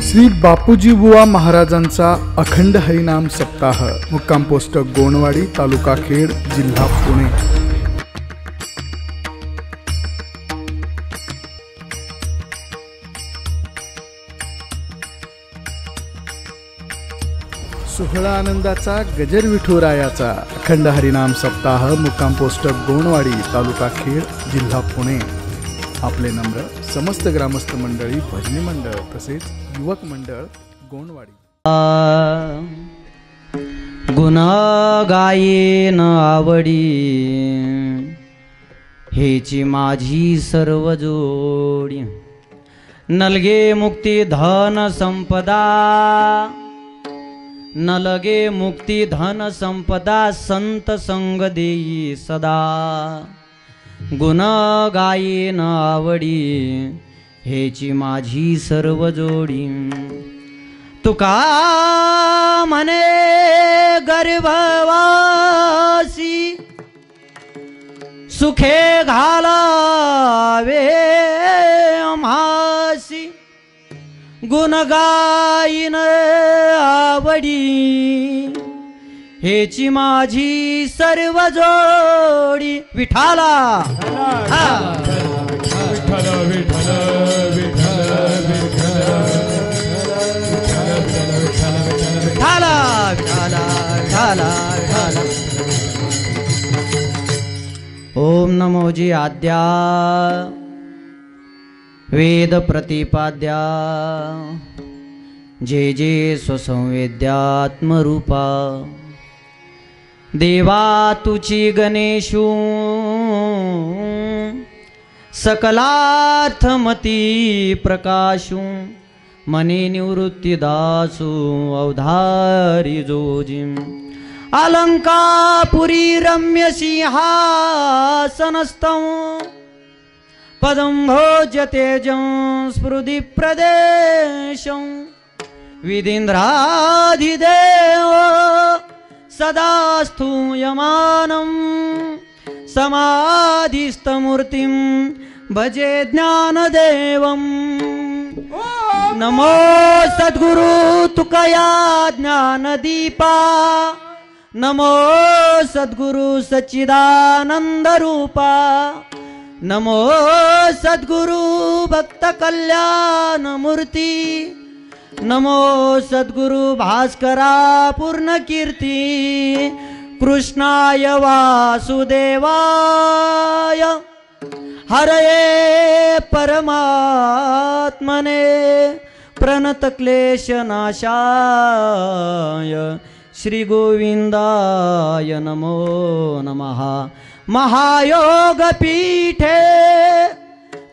श्री बापूजी बुवा महाराजांचा अखंड हरिनाम सप्ताह, मुक्काम पोस्ट गोणवाडी, तालुका खेड, जिल्हा पुणे। सोहळा आनंदाचा गजर विठुरायाचा अखंड हरिनाम सप्ताह, मुक्काम पोस्ट गोणवाडी, तालुका खेड, जिल्हा पुणे। आपले नम्र समस्त ग्रामस्थ मंडळी, भजनी मंडळ तसेच युवक मंडळ गोणवाडी। गुण गायेन आवडी, हेची माझी सर्व जोडी। नलगे मुक्ती धन संपदा, नलगे मुक्ती धन संपदा, संत संग देई सदा। गुण गायेन आवडी, हेची माझी सर्व जोडी। तुका म्हणे गर्भवासी, सुखे घालावे आम्हासी। गुण गायीन आवडी, हेची माझी सर्व जोडी। विठाला विठ्ठल विठ्ठल विठ्ठल विठाला विठाला विठाला विठाला। ओम नमो जी आद्या, वेद प्रतिपाद्या, जे जे स्वसंवेद्यात्मरूपा। देवा तुची गणेशू, सकलार्थमती प्रकाशू। मने निवृत्ती दासू, अवधारी जोजी। अलंकापुरी रम्य सिंहासनस्थं, पदं भोज्यतेजं स्फुरति प्रदेशं। विधीन्द्राधिदेव सदा स्तूयमानं, समाधिस्थमूर्तिं भजे ज्ञानदेवं। नमो सद्गुरु तुकया ज्ञानदीपा, नमो सद्गुरु सच्चिदानंद रूपा। नमो सद्गुरु भक्त कल्याण मूर्ती, नमो सद्गुरु भास्करा पूर्ण कीर्ती। कृष्णाय वासुदेवाय, हरये परमात्मने, प्रणत क्लेशनाशाय, श्री गोविंदाय नमो नमः। महायोग पीठे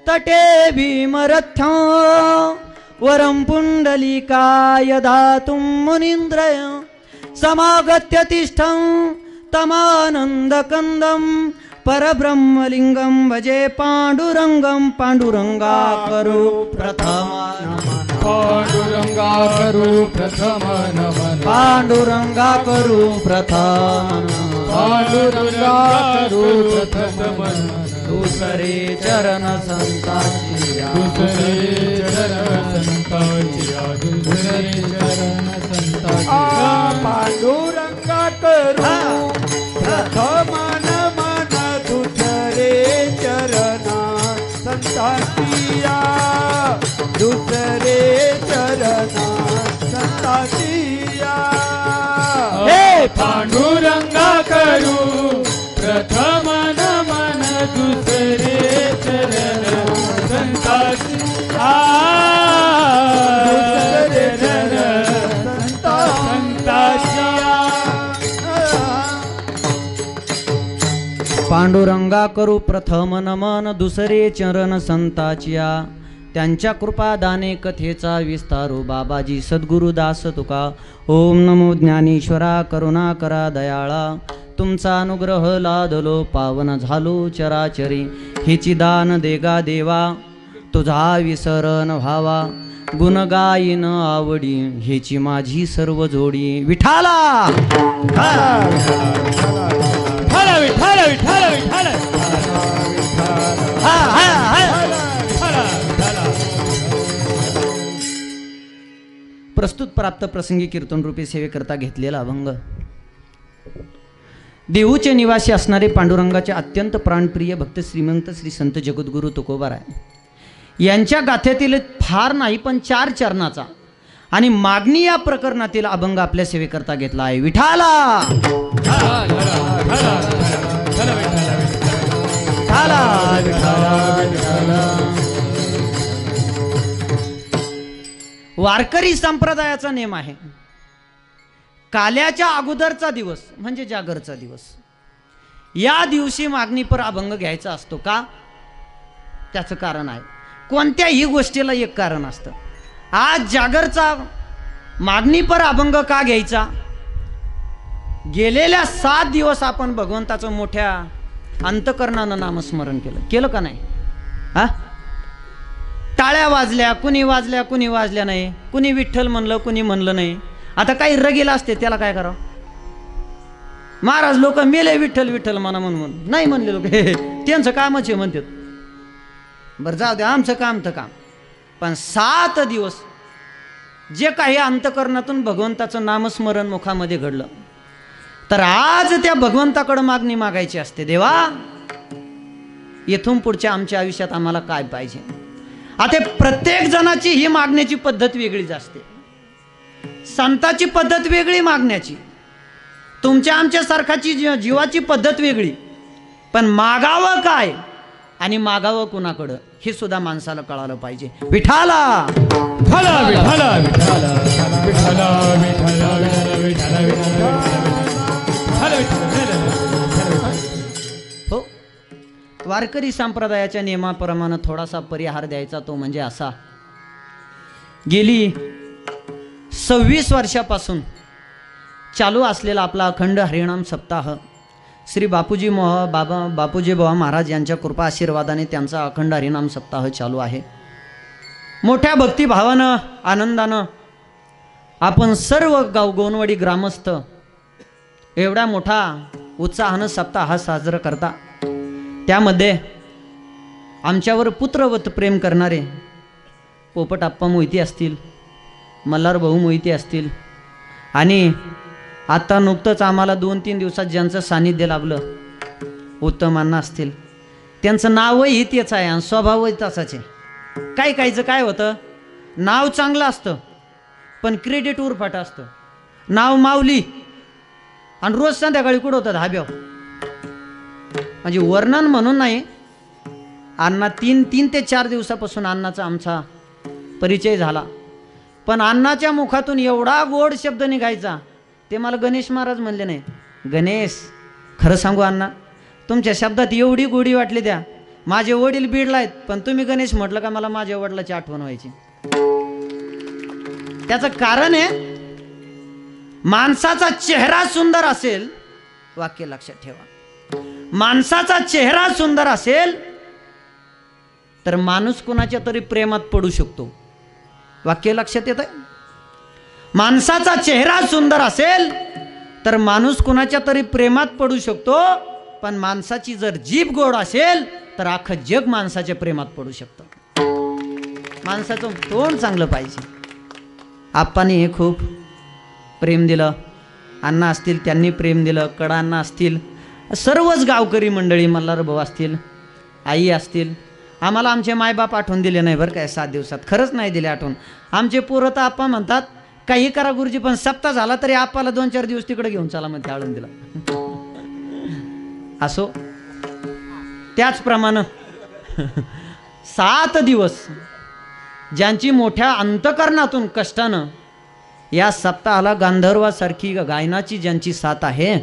तटे भीमरथ्यं, वरं पुंडलिकाय दातुं मुनीन्द्रय। समागत्य तिष्ठं तमानन्दकन्दं, परब्रह्मलिंगं भजे पांडुरंगं। पांडुरंगा करो प्रथम नमन, पांडुरंगा करू प्रथम नमन, पांडुरंगा करू प्रथम नमन। पांडुरंगा करू प्रथम नमन। दुसरे चरण संतांची, दुसरे चरण संतांची, दुसरे चरण संतांची। पांडुरंगा करू प्रथम नमन, दुसरे चरण संतांची, दुसरे चरण संतांची। हे पांडुरंगा करू प्रथम नमन, दुसरे चरण संतांची, दुसरे चरण संतांची। पांडुरंगा करू प्रथम नमन, दुसरे चरण संताचिया। त्यांच्या कृपादाने कथेचा विस्तारू, बाबाजी सद्गुरुदास तुका। ओम नमो ज्ञानेश्वरा, करुणा करा दयाळा। तुमचा अनुग्रह लादलो, पावन झालो चराचरी। हिची दान देगा देवा, तुझा विसरण व्हावा। गुण गायीन आवडी, हेची माझी सर्व जोडी। विठाला विठ्ठल विठ्ठल विठ्ठल प्रस्तुत प्राप्त प्रसंगी कीर्तन रूपी सेवेकरता घेतलेला अभंग देहूचे निवासी असणारे पांडुरंगाचे अत्यंत प्राणप्रिय भक्त श्रीमंत श्री संत जगद्गुरु तुकोबाराय यांच्या गाथ्यातील फार नाही पण 4 चरणाचा आणि मागणी या प्रकरणातील अभंग आपल्या सेवेकरता घेतला आहे. विठाला वारकरी संप्रदायाचा नेम आहे, काल्याच्या अगोदरचा दिवस म्हणजे जागरचा दिवस, या दिवशी मागणी पर अभंग घ्यायचा असतो. का? त्याचं कारण आहे. कोणत्याही गोष्टीला एक कारण असतं. आज जागरचा मागणी पर अभंग का घ्यायचा? गेलेल्या 7 दिवस आपण भगवंताचं मोठ्या अंतकरणानं नामस्मरण केलं का नाही? हा, टाळ्या वाजल्या, कुणी वाजल्या नाही, कुणी विठ्ठल म्हणलं, कुणी म्हणलं नाही. आता काही रगेला असते त्याला काय करावं? महाराज लोक मेले विठ्ठल विठ्ठल म्हणा म्हणून नाही म्हणले लोक, त्यांचं कामच आहे म्हणतात. बरं जाऊ द्या, आमचं काम तर काम. पण 7 दिवस जे काही अंतकरणातून भगवंताचं नामस्मरण मुखामध्ये घडलं, तर आज त्या भगवंताकडे मागणी मागायची असते. देवा, येथून पुढच्या आमच्या आयुष्यात आम्हाला काय पाहिजे? आता प्रत्येक जणाची ही मागण्याची पद्धत वेगळीच असते. संताची पद्धत वेगळी मागण्याची, तुमच्या आमच्या सारखाची जीवाची पद्धत वेगळी. पण मागावं काय आणि मागावं कुणाकडं हे सुद्धा माणसाला कळालं पाहिजे. विठाला हो, वारकरी संप्रदायाच्या नियमाप्रमाणे थोडासा परिहार द्यायचा, तो म्हणजे असा. गेली 26 वर्षापासून चालू असलेला आपला अखंड हरिनाम सप्ताह श्री बापूजी बाबा महाराज यांच्या कृपा आशीर्वादाने त्यांचा अखंड हरिनाम सप्ताह चालू आहे. मोठ्या भक्तिभावानं आनंदानं आपण सर्व गोनवाडी ग्रामस्थ एवढा मोठा उत्साहानं सप्ताह साजरा करता. त्यामध्ये आमच्यावर पुत्रवत प्रेम करणारे पोपटआप्पा मोहिते असतील, मल्हार भाऊ मोहिते असतील, आणि आता नुकतंच आम्हाला 2-3 दिवसात ज्यांचं सानिध्य लाभलं उत्तम अण्णा असतील. त्यांचं नावही तेच आहे आणि स्वभावही तसाच आहे. काहीचं काय होतं, नाव चांगलं असतं पण क्रेडिट उरफाट असतं. नाव माऊली आणि रोज संध्याकाळी कुठं होतं धाब्यावर. म्हणजे वर्णन म्हणून नाही, अण्णा 3 ते 4 दिवसापासून अण्णाचा आमचा परिचय झाला. पण अण्णाच्या मुखातून एवढा गोड शब्द निघायचा, ते मला गणेश महाराज म्हणले नाही. गणेश, खरं सांगू अण्णा, तुमच्या शब्दात एवढी गोडी वाटली. द्या, माझे वडील बीडला आहेत, पण तुम्ही गणेश म्हटलं का मला माझ्या वडिलाची आठवण व्हायची. त्याचं कारण आहे, माणसाचा चेहरा सुंदर असेल, वाक्य लक्षात ठेवा, माणसाचा चेहरा सुंदर असेल तर माणूस कुणाच्या तरी प्रेमात पडू शकतो. वाक्य लक्षात येत आहे? माणसाचा चेहरा सुंदर असेल तर माणूस कुणाच्या तरी प्रेमात पडू शकतो, पण माणसाची जर जीभ गोड असेल तर अख्खं जग माणसाच्या प्रेमात पडू शकतं. माणसाचं तोंड चांगलं पाहिजे. आप्पांनी हे खूप प्रेम दिलं, अण्णा असतील त्यांनी प्रेम दिलं, कडांना असतील, सर्वच गावकरी मंडळी, मल्हार भाऊ असतील, आई असतील. आम्हाला आमचे मायबाप आठवण दिले नाही बरं काय 7 दिवसात, खरंच नाही दिले आठवण. आमचे पोरं तर आप्पा म्हणतात काही करा गुरुजी, पण सप्ताह झाला तरी आप्पाला 2-4 दिवस तिकडे घेऊन चला म्हणते आळंदीला. असो, त्याचप्रमाणे 7 दिवस ज्यांची मोठ्या अंतकरणातून कष्टानं या सप्ताहाला गांधर्वासारखी गायनाची ज्यांची साथ आहे,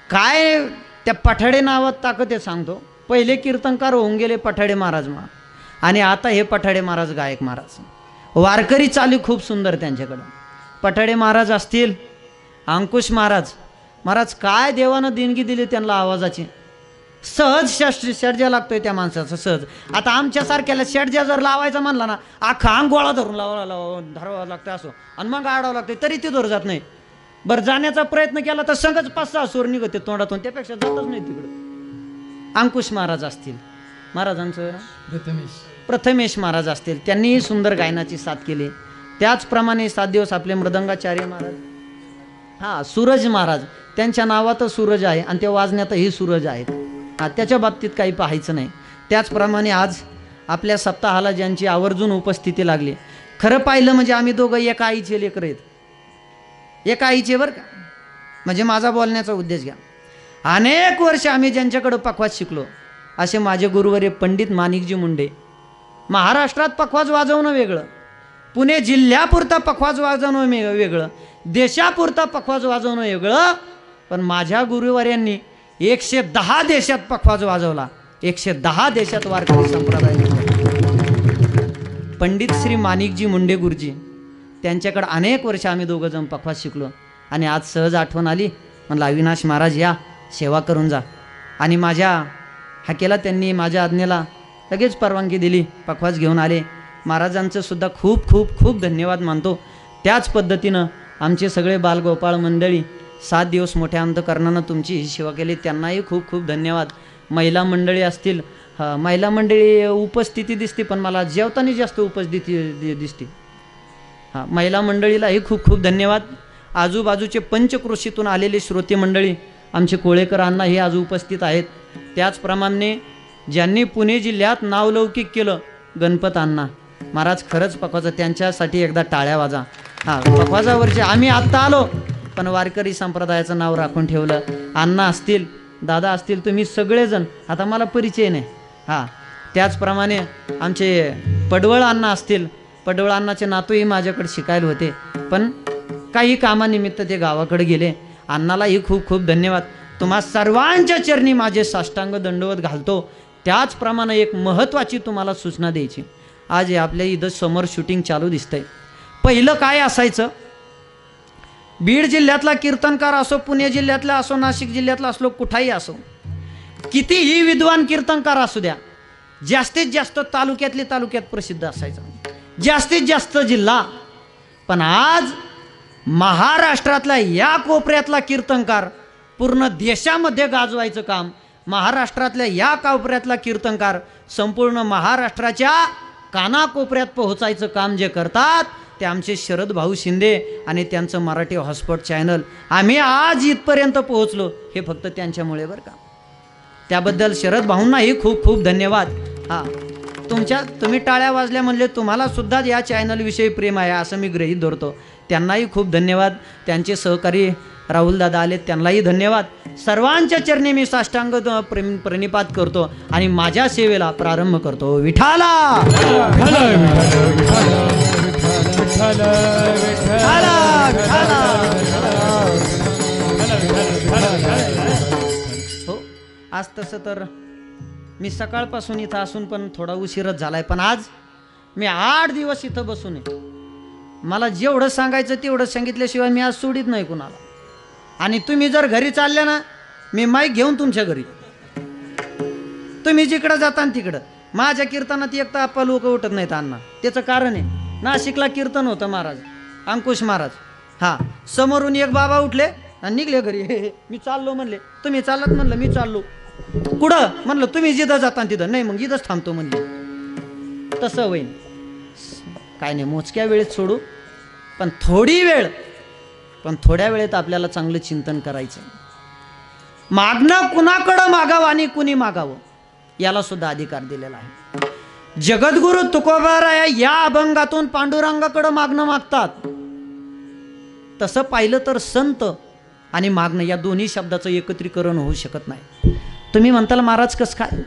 काय त्या पठाडे नावात ताकद आहे सांगतो. पहिले कीर्तनकार होऊन गेले पठाडे महाराज, आणि आता हे पठाडे महाराज गायक महाराज. वारकरी चाली खूप सुंदर त्यांच्याकडं. पठाडे महाराज असतील, अंकुश महाराज काय देवानं देणगी दिली त्यांना आवाजाची. सहज षड्जा लागतोय त्या माणसाचा, सहज. आता आमच्यासारख्याला षड्जा जर लावायचा म्हणला ना, अख्खा अंग गोळा धरून धरावा लागतं असो, आणि मग आडावं लागतंय तरी ते दूर जात नाही. बरं, जाण्याचा प्रयत्न केला तर संगच 5-6 सूर निघते तोंडातून, त्यापेक्षा जातच नाही तिकडं. अंकुश महाराज असतील, महाराजांचं प्रथमेश महाराज असतील, त्यांनीही सुंदर गायनाची साथ केली. त्याचप्रमाणे 7 दिवस आपले मृदंगाचार्य महाराज, हां सूरज महाराज, त्यांच्या नावातच सूरज आहे आणि त्या वाजण्यातही सूरज आहेत. हां, त्याच्या बाबतीत काही पाहायचं नाही. त्याचप्रमाणे आज आपल्या सप्ताहाला ज्यांची आवर्जून उपस्थिती लागली, खरं पाहिलं म्हणजे आम्ही दोघं एका आईचे लेकरं आहेत, एका आईचे बरं का. म्हणजे माझा बोलण्याचा उद्देश घ्या, अनेक वर्ष आम्ही ज्यांच्याकडं पखवाज शिकलो असे माझे गुरुवर्य पंडित माणिकजी मुंडे. महाराष्ट्रात पखवाज वाजवणं वेगळं, पुणे जिल्ह्यापुरता पखवाज वाजवणं वेगळं, देशापुरता पखवाज वाजवणं वेगळं. पण माझ्या गुरुवर्यांनी 110 देशात पखवाज वाजवला, 110 देशात वारकरी संप्रदाय. पंडित श्री माणिकजी मुंडे गुरुजी, त्यांच्याकडे अनेक वर्ष आम्ही दोघं जण पखवाज शिकलो. आणि आज सहज आठवण आली, म्हणलं अविनाश महाराज या सेवा करून जा. आणि माझ्या हाकेला त्यांनी माझ्या आज्ञेला लगेच परवानगी दिली, पखवाज घेऊन आले. महाराजांचं सुद्धा खूप खूप खूप धन्यवाद मानतो. त्याच पद्धतीनं आमचे सगळे बालगोपाळ मंडळी 7 दिवस मोठ्या अंतकरणानं तुमची ही सेवा केली, त्यांनाही खूप खूप धन्यवाद. महिला मंडळी असतील, महिला मंडळी उपस्थिती दिसते, पण मला जेवताना जास्त उपस्थिती दिसते. हां, महिला मंडळीलाही खूप खूप धन्यवाद. आजूबाजूचे पंचक्रोशीतून आलेले श्रोते मंडळी, आमचे कोळेकर अण्णा हे आज उपस्थित आहेत. त्याचप्रमाणे ज्यांनी पुणे जिल्ह्यात नावलौकिक केलं, गणपत अण्णा महाराज, खरंच पखवाजा, त्यांच्यासाठी एकदा टाळ्या वाजा. हां, पखवाजावरचे आम्ही आत्ता आलो, पण वारकरी संप्रदायाचं नाव राखून ठेवलं. अण्णा असतील, दादा असतील, तुम्ही सगळेजण, आता मला परिचय नाही. हां, त्याचप्रमाणे आमचे पडवळ अण्णा असतील, पडवळ अण्णाचे नातूही माझ्याकडे शिकायला होते, पण काही कामानिमित्त ते गावाकडे गेले. अण्णालाही खूप खूप धन्यवाद. तुम्हा सर्वांच्या चरणी माझे साष्टांग दंडवत घालतो. त्याचप्रमाणे एक महत्त्वाची तुम्हाला सूचना द्यायची. आज आपल्या इथं समोर शूटिंग चालू दिसतंय. पहिलं काय असायचं, बीड जिल्ह्यातला कीर्तनकार असो, पुणे जिल्ह्यातला असो, नाशिक जिल्ह्यातला असलो, कुठाही असो, कितीही विद्वान कीर्तनकार असू द्या, जास्तीत जास्त तालुक्यात प्रसिद्ध असायचा, जास्तीत जास्त जिल्हा. पण आज महाराष्ट्रातला या कोपऱ्यातला कीर्तनकार पूर्ण देशामध्ये गाजवायचं काम, महाराष्ट्रातल्या या कोपऱ्यातला कीर्तनकार संपूर्ण महाराष्ट्राच्या कानाकोपऱ्यात पोहोचायचं काम जे करतात, ते आमचे शरद भाऊ शिंदे आणि त्यांचं मराठी हॉटस्पॉट चॅनल. आम्ही आज इथपर्यंत पोहोचलो हे फक्त त्यांच्यामुळे बरं का. त्याबद्दल शरद भाऊंनाही खूप खूप धन्यवाद. हां, तुम्ही टाळ्या वाजल्या म्हणले, तुम्हाला सुद्धा या चॅनलविषयी प्रेम आहे असं मी गृहीत धरतो. त्यांनाही खूप धन्यवाद. त्यांचे सहकारी राहुलदादा आले, त्यांनाही धन्यवाद. सर्वांच्या चरणी मी साष्टांग प्रणिपात करतो आणि माझ्या सेवेला प्रारंभ करतो. विठाला हो. आज तसं तर मी सकाळपासून इथं असून पण थोडा उशीरच झालाय, पण आज मी 8 दिवस इथं बसून आहे. मला जेवढं सांगायचं तेवढं सांगितल्याशिवाय मी आज सोडित नाही कुणाला. आणि तुम्ही जर घरी चालले ना, मी माईक घेऊन तुमच्या घरी, तुम्ही जिकडं जाता तिकडं. माझ्या कीर्तनात एक तर आपा लोक उठत नाहीत अण्णा, त्याचं कारण आहे, नाशिकला कीर्तन होतं महाराज, अंकुश महाराज. हां, समोरून एक बाबा उठले आणि निघले घरी. मी चाललो म्हणले, तुम्ही चालत म्हणलं, मी चाललो. कुठं म्हणलं, तुम्ही जिथं जाता तिथं. नाही, मग इथंच थांबतो म्हणले. तसं होईन काय नाही, मोजक्या वेळेत सोडू, पण थोड्या वेळेत आपल्याला चांगलं चिंतन करायचं. मागणं कुणाकडं मागावं आणि कुणी मागावं याला सुद्धा अधिकार दिलेला आहे. जगद्गुरु तुकोबाराय या अभंगातून पांडुरंगाकडं मागणं मागतात. तसं पाहिलं तर संत आणि मागणं या दोन्ही शब्दाचं एकत्रीकरण होऊ शकत नाही. तुम्ही म्हणताल महाराज कसं काय?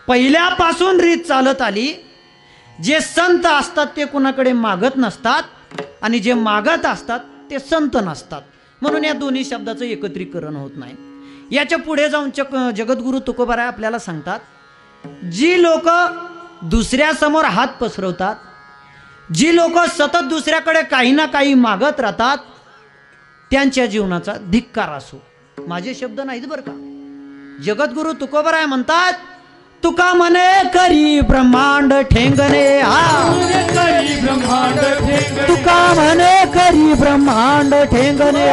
पहिल्यापासून रीत चालत आली, जे संत असतात ते कुणाकडे मागत नसतात आणि जे मागत असतात ते संत नसतात. म्हणून या दोन्ही शब्दाचं एकत्रीकरण होत नाही. याच्या पुढे जाऊन जगद्गुरु तुकोबाराय आपल्याला सांगतात, जी लोक दुसऱ्यासमोर हात पसरवतात, जी लोक सतत दुसऱ्याकडे काही ना काही मागत राहतात, त्यांच्या जीवनाचा धिक्कार असो. माझे शब्द नाहीत बरं का. जगद्गुरु तुकोबाराय म्हणतात, तुका मने करी ब्रह्मांड ठेंगणे, तुका मने करी ब्रह्मांड ठेंगणे,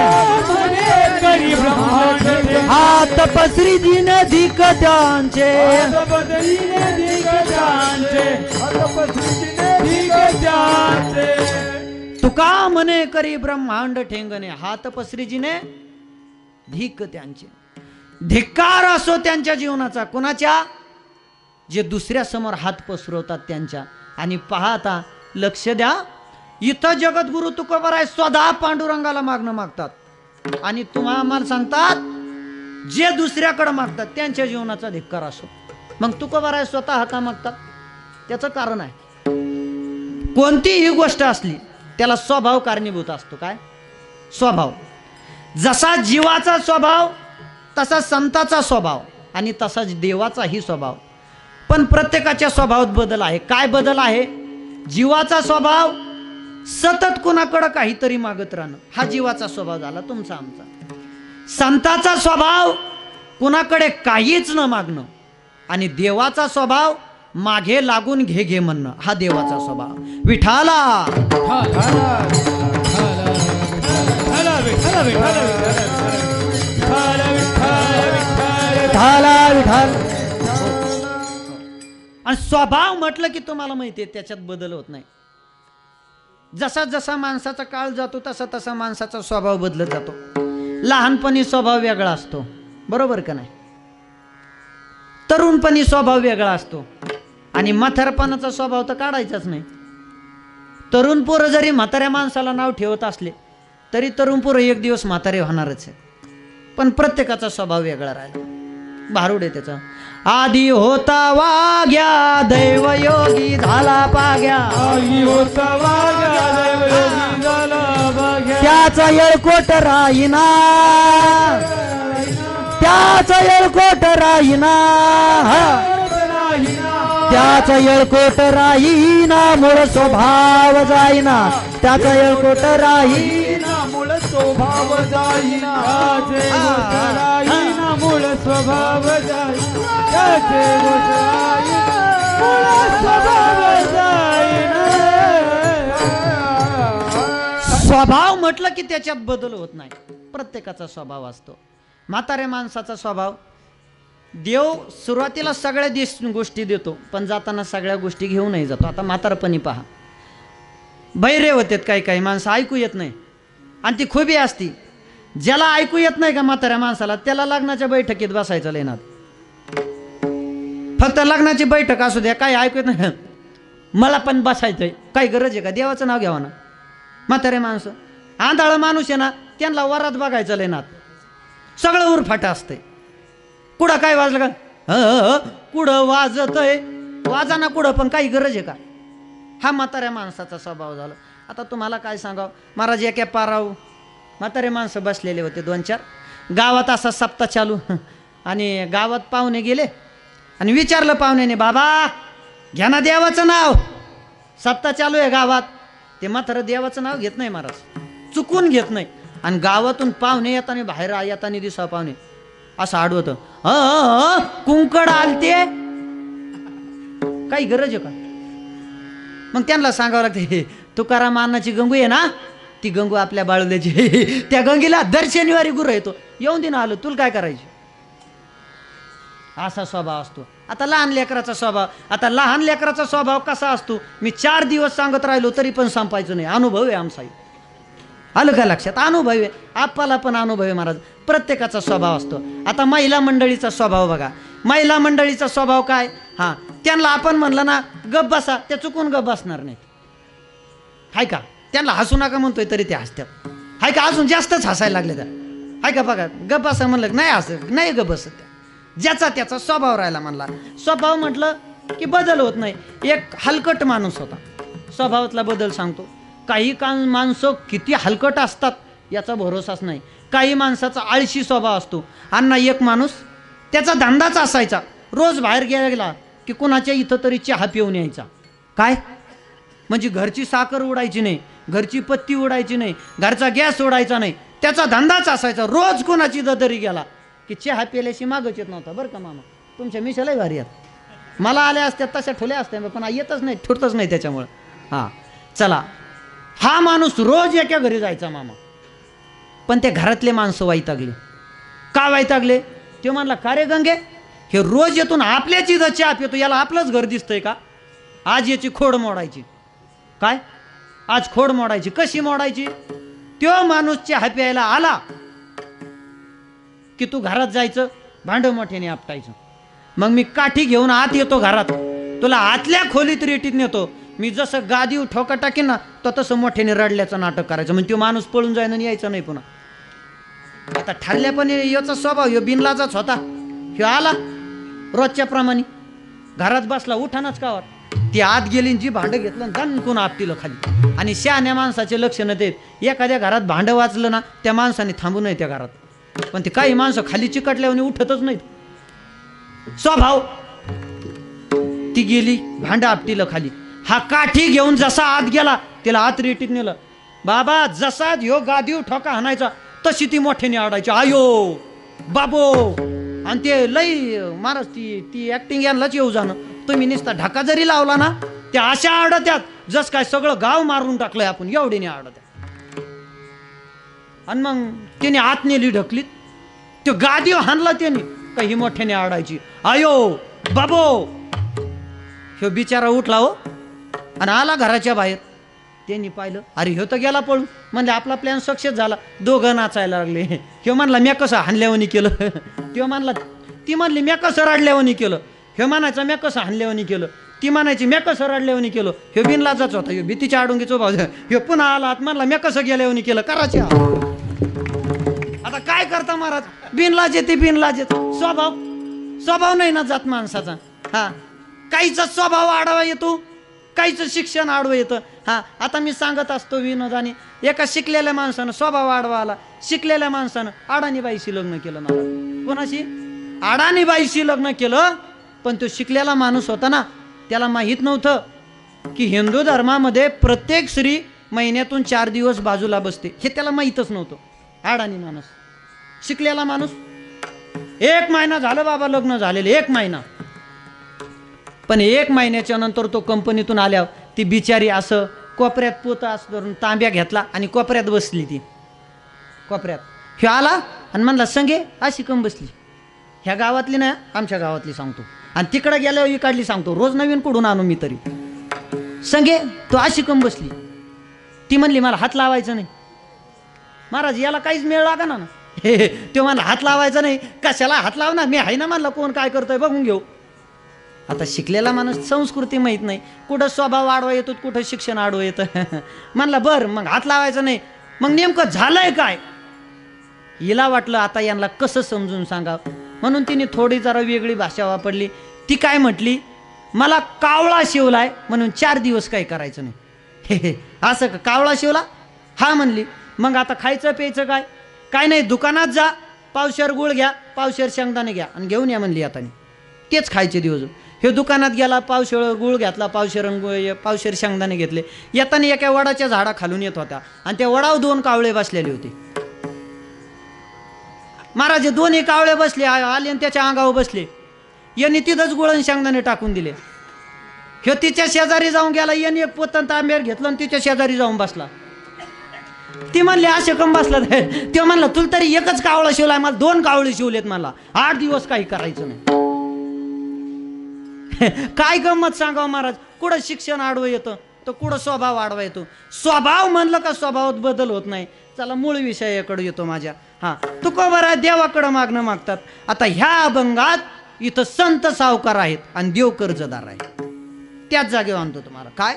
हा तपस्री दिन धिक त्यांचे, धिक त्यांचे तुका म्हणे करी ब्रह्मांड ठेंगणे, हात पसरीजीने धिक त्यांचे. धिक्कार असो त्यांच्या जीवनाचा. कुणाच्या? जे दुसऱ्या समोर हात पसरवतात त्यांच्या. आणि पाहता लक्ष द्या, इथं जगद्गुरु तुकोबाराय स्वतः पांडुरंगाला मागणं मागतात आणि तुम्हाला आम्हाला सांगतात जे दुसऱ्याकडे मागतात त्यांच्या जीवनाचा धिक्कार असो. मग तुकोबाराय स्वतः हाका मागतात, त्याचं कारण आहे. कोणतीही गोष्ट असली त्याला स्वभाव कारणीभूत असतो. काय स्वभाव? जसा जीवाचा स्वभाव तसा संताचा स्वभाव आणि तसाच देवाचाही स्वभाव. पण प्रत्येकाच्या स्वभावात बदल आहे. काय बदल आहे? जीवाचा स्वभाव सतत कुणाकडं काहीतरी मागत राहणं, हा जीवाचा स्वभाव झाला तुमचा आमचा. संताचा स्वभाव कुणाकडे काहीच न मागणं आणि देवाचा स्वभाव मागे लागून घे घे म्हणणं, हा देवाचा स्वभाव. विठाला आणि स्वभाव म्हटलं की तुम्हाला माहिती आहे त्याच्यात बदल होत नाही. जसा जसा माणसाचा काळ जातो तसा तसा माणसाचा स्वभाव बदलत जातो. लहानपणी स्वभाव वेगळा असतो, बरोबर का नाही? तरुणपणी स्वभाव वेगळा असतो आणि म्हातारपणाचा स्वभाव तर काढायचाच नाही. तरुण पोरं जरी म्हाताऱ्या माणसाला नाव ठेवत असले तरी तरुण पोरं एक दिवस म्हातारे होणारच आहे. पण प्रत्येकाचा स्वभाव वेगळा राहिला. भारूड आहे त्याचा. आधी होता वाग्या दैवयोगी झाला पाग्या, त्याचा येळकोट राहीना, त्याचा येळकोट राहीना, त्याचा येळकोट राहीना, मूळ स्वभाव जाईना, त्याचा येळकोट राहीना, मूळ स्वभाव जाईना, राहीना, मूळ स्वभाव जाईना, स्वभाव म्हटलं की त्याच्यात बदल होत नाही. प्रत्येकाचा स्वभाव असतो. म्हाताऱ्या माणसाचा स्वभाव, देव सुरुवातीला सगळ्या गोष्टी देतो पण जाताना सगळ्या गोष्टी घेऊनही जातो. आता म्हातारपणी पहा, बहिरे होते काही काही माणसं, ऐकू येत नाही आणि ती खुबी असती. ज्याला ऐकू येत नाही का म्हाताऱ्या माणसाला, त्याला लग्नाच्या बैठकीत बसायचं लेणार. फक्त लग्नाची बैठक असू द्या, काही ऐकू येत नाही, मला पण बसायचंय, काही गरज आहे का? देवाचं नाव घ्यावं ना. म्हातारे माणसं, आंधळ माणूस आहे ना, त्यांना वरात बघायचं लेनात, सगळं उरफाट असतंय. कुठं काय वाजलं का? कुठं वाजतय, वाजाना कुठं, पण काही गरज आहे का? हा म्हाताऱ्या माणसाचा स्वभाव झाला. आता तुम्हाला काय सांगावं महाराज, एका पाराव म्हातारे माणसं बसलेले होते 2-4. गावात असा सप्ताह चालू आणि गावात पाहुणे गेले आणि विचारलं पाहुण्याने, बाबा घ्या ना देवाचं नाव, सप्ताह चालू आहे गावात. ते मात्र देवाचं नाव घेत नाही महाराज, चुकून घेत नाही. आणि गावातून पाहुणे येताना, बाहेर येताना दिसा पाहुणे असं आडवतं, कुंकड आलते, काही गरज आहे का? मग त्यांना सांगावं लागते, तुकाराम अण्णाची गंगू आहे ना, ती गंगू आपल्या बाळुल्याची, त्या गंगीला दर शनिवारी गुरु येतो, येऊन दे ना, आलो, तुला काय करायचे? असा स्वभाव असतो. आता लहान लेकराचा स्वभाव, आता लहान लेकराचा स्वभाव कसा असतो मी 4 दिवस सांगत राहिलो तरी पण संपायचं नाही. अनुभव आहे आमचा, आलं का लक्षात? अनुभव आहे, आपल्याला पण अनुभव आहे महाराज. प्रत्येकाचा स्वभाव असतो. आता महिला मंडळीचा स्वभाव बघा. महिला मंडळीचा स्वभाव काय? हां, त्यांना आपण म्हणलं ना गप बसा, त्या चुकून गप बसणार नाही. हाय का? त्यांना हसू नका म्हणतोय तरी ते हसतात. हाय का? अजून जास्तच हसायला लागले त्या. हाय का? बघा, गप बसा म्हणलं नाही हसत, नाही गप बसत त्या. ज्याचा त्याचा स्वभाव राहिला म्हणला. स्वभाव म्हटलं की बदल होत नाही. एक हलकट माणूस होता, स्वभावातला बदल सांगतो. काही माणसं किती हलकट असतात याचा भरोसाच नाही. काही माणसाचा आळशी स्वभाव असतो. अण्णा एक माणूस, त्याचा धंदाच असायचा, रोज बाहेर गेला की कुणाच्या इथं तरी चहा पिऊन यायचा. काय म्हणजे घरची साखर उडायची नाही, घरची पत्ती उडायची नाही, घरचा गॅस उडायचा नाही, त्याचा धंदाच असायचा. रोज कोणाची तरी गेला की चहा पिल्याशी मागच येत नव्हता. बरं का मामा, तुमच्या मिशालाही भारी आहेत, मला आल्या असत्या तशा ठुल्या असत्या पण येतच नाही, ठुरतच नाही त्याच्यामुळं. हां चला, हा माणूस रोज एका घरी जायचा मामा. पण त्या घरातले माणसं वैतागले. का वैतागले? ते म्हणला, का रे गंगे, हे रोज येतून आपल्याच इथं चहा पितो, याला आपलंच घर दिसतंय का? आज याची खोड मोडायची. काय आज खोड मोडायची. कशी मोडायची? त्यो माणूस चहा प्यायला आला की तू घरात जायचं, भांड मोठ्याने आपटायचं. मग मी काठी घेऊन आत येतो घरात, तुला आतल्या खोलीत रेटीत नेतो. मी जसं गादी ठोका टाकेन ना, तो तसं मोठ्याने रडल्याचं नाटक करायचं. म्हणजे तो माणूस पळून जायनं आणि यायचं नाही पुन्हा. आता ठरल्यापणे याचा स्वभाव ह्यो बिनलाचाच होता. ह्यो आला रोजच्या प्रमाणे घरात बसला, उठानाच कावर. ती आत गेली, जी भांडं घेतलं दणकून आपटीलं खाली. आणि शहाण्या माणसाचे लक्षण देत. एखाद्या घरात भांडं वाचलं ना, त्या माणसाने थांबू नये त्या घरात. पण ते काही माणसं खाली चिकटल्यावर उठतच नाहीत. स्वभाव. ती गेली, भांडं आपटीलं खाली. हा काठी घेऊन जसा आत गेला, तिला आत रेटीत नेलं. बाबा जसा ह्यो गादीव ठोका हाणायचा तशी ती मोठ्याने आडायची. आयो बाबो. आणि ते लई महाराज ती ऍक्टिंग यांनाच येऊ जाणं. तुम्ही नुसता ढाका जरी लावला ना, त्या अशा आडत्यात जस काय सगळं गाव मारून टाकलंय आपण, एवढीने आडत्यात. आणि मग त्याने आत नेली ढकलीत, तो गादीव हाणला त्याने, काही मोठ्याने आडायची. आयो बाबो. ह्यो बिचारा उठला हो आणि आला घराच्या बाहेर. त्यांनी पाहिलं, अरे ह्यो तर गेला पळून. म्हणले आपला प्लॅन सक्सेस झाला. दोघं नाचायला लागले. ह्यो म्हणला म्या कसं हाणल्यावानी केलं. त्यो म्हणला, ती म्हणली म्या कसं रडल्यावानी केलं. ह्यो म्हणायचा म्या कसं हाणल्यावानी केलं. ती म्हणायची म्या कसं रडल्यावानी केलं. ह्यो बिनलाचाच होता. ह्यो भीतीच्या आडुंगीचो भाऊ. ह्यो पुन्हा आला आत म्हणला म्या कसं गेल्यावानी केलं. करायचे. आता काय करता महाराज, बिनलाज येते बिनलाज येत. स्वभाव नाही ना जात माणसाचा. हा, काहीचा स्वभाव आडवा येतो, काहीचं शिक्षण आडवं येतं. हा, आता मी सांगत असतो विनोदाने, एका शिकलेल्या माणसानं स्वभाव आडवा आला. शिकलेल्या माणसानं अडाणीबाईशी लग्न केलं. महाराज कोणाशी? अडाणीबाईशी लग्न केलं. पण तो शिकलेला माणूस होता ना, त्याला माहीत नव्हतं की हिंदू धर्मामध्ये प्रत्येक स्त्री महिन्यातून 4 दिवस बाजूला बसते. हे त्याला माहीतच नव्हतं. अडाणी माणूस. शिकलेला माणूस. 1 महिना झालं बाबा लग्न झालेले, 1 महिना. पण 1 महिन्याच्या नंतर तो कंपनीतून आल्यावर ती बिचारी असं कोपऱ्यात पोतं असं धरून तांब्या घेतला आणि कोपऱ्यात बसली. ती कोपऱ्यात. ह्यो आला आणि म्हणला संगे अशी कम बसली. ह्या गावातली ना, आमच्या गावातली सांगतो. आणि तिकडं गेल्यावर इकडली सांगतो. रोज नवीन कुठून आणू मी तरी. संगे तो अशी कम बसली. ती म्हणली मला हात लावायचं नाही. महाराज याला काहीच मेळ लागा ना. तो म्हणला हात लावायचा नाही. कशाला हात लावणार, मी आहे ना. म्हणलं कोण काय करतोय बघून घेऊ. आता शिकलेला माणूस, संस्कृती माहीत नाही. कुठं स्वभाव आडवा येतो, कुठं शिक्षण आडवं येतं. म्हणलं बरं मग हात लावायचा नाही. मग नेमकं झालंय काय. हिला वाटलं आता यांना कसं समजून सांगावं, म्हणून तिने थोडी जरा वेगळी भाषा वापरली. ती काय म्हटली, मला कावळा शिवलाय म्हणून 4 दिवस काही करायचं नाही. असं का, कावळा शिवला. हा म्हणली. मग आता खायचं प्यायचं काय. काय नाही, दुकानात जा, पावशेर गुळ घ्या, पावशेर शेंगदाणे घ्या आणि घेऊन या म्हणली. आता तेच खायचे दिवस. हे दुकानात गेला, पावशेर गुळ घेतला, पावशेर शेंगदाणे घेतले. येताना एका वडाच्या झाडा खालून येत होता आणि त्या वडावर 2 कावळे बसलेले होते. महाराज 2 कावळे बसले आले आणि त्याच्या अंगावर बसले. यांनी तिथंच गुळ आणि शेंगदाणे टाकून दिले. ह्यो तिच्या शेजारी जाऊन गेला. यांनी एक पोतन तांब्यावर घेतलं आणि तिच्या शेजारी जाऊन बसला. ती म्हणली असे कम बसला. तो म्हणला तुला तरी एकच कावळा शिवलाय, मला 2 कावळे शिवलेत. मला 8 दिवस काही करायचं नाही. काय गंमत सांगावं महाराज. कुठं शिक्षण आडवं येतं तर कुठं स्वभाव आडवा येतो. स्वभाव म्हणलं का स्वभावात बदल होत नाही. चला मूळ विषयाकडे येतो माझ्या. हा, तुकोबरा देवाकडं मागणं मागतात. आता ह्या अभंगात इथं संत सावकार आहेत आणि देव कर्जदार आहे. त्याच जागेवर आणतो तुम्हाला. काय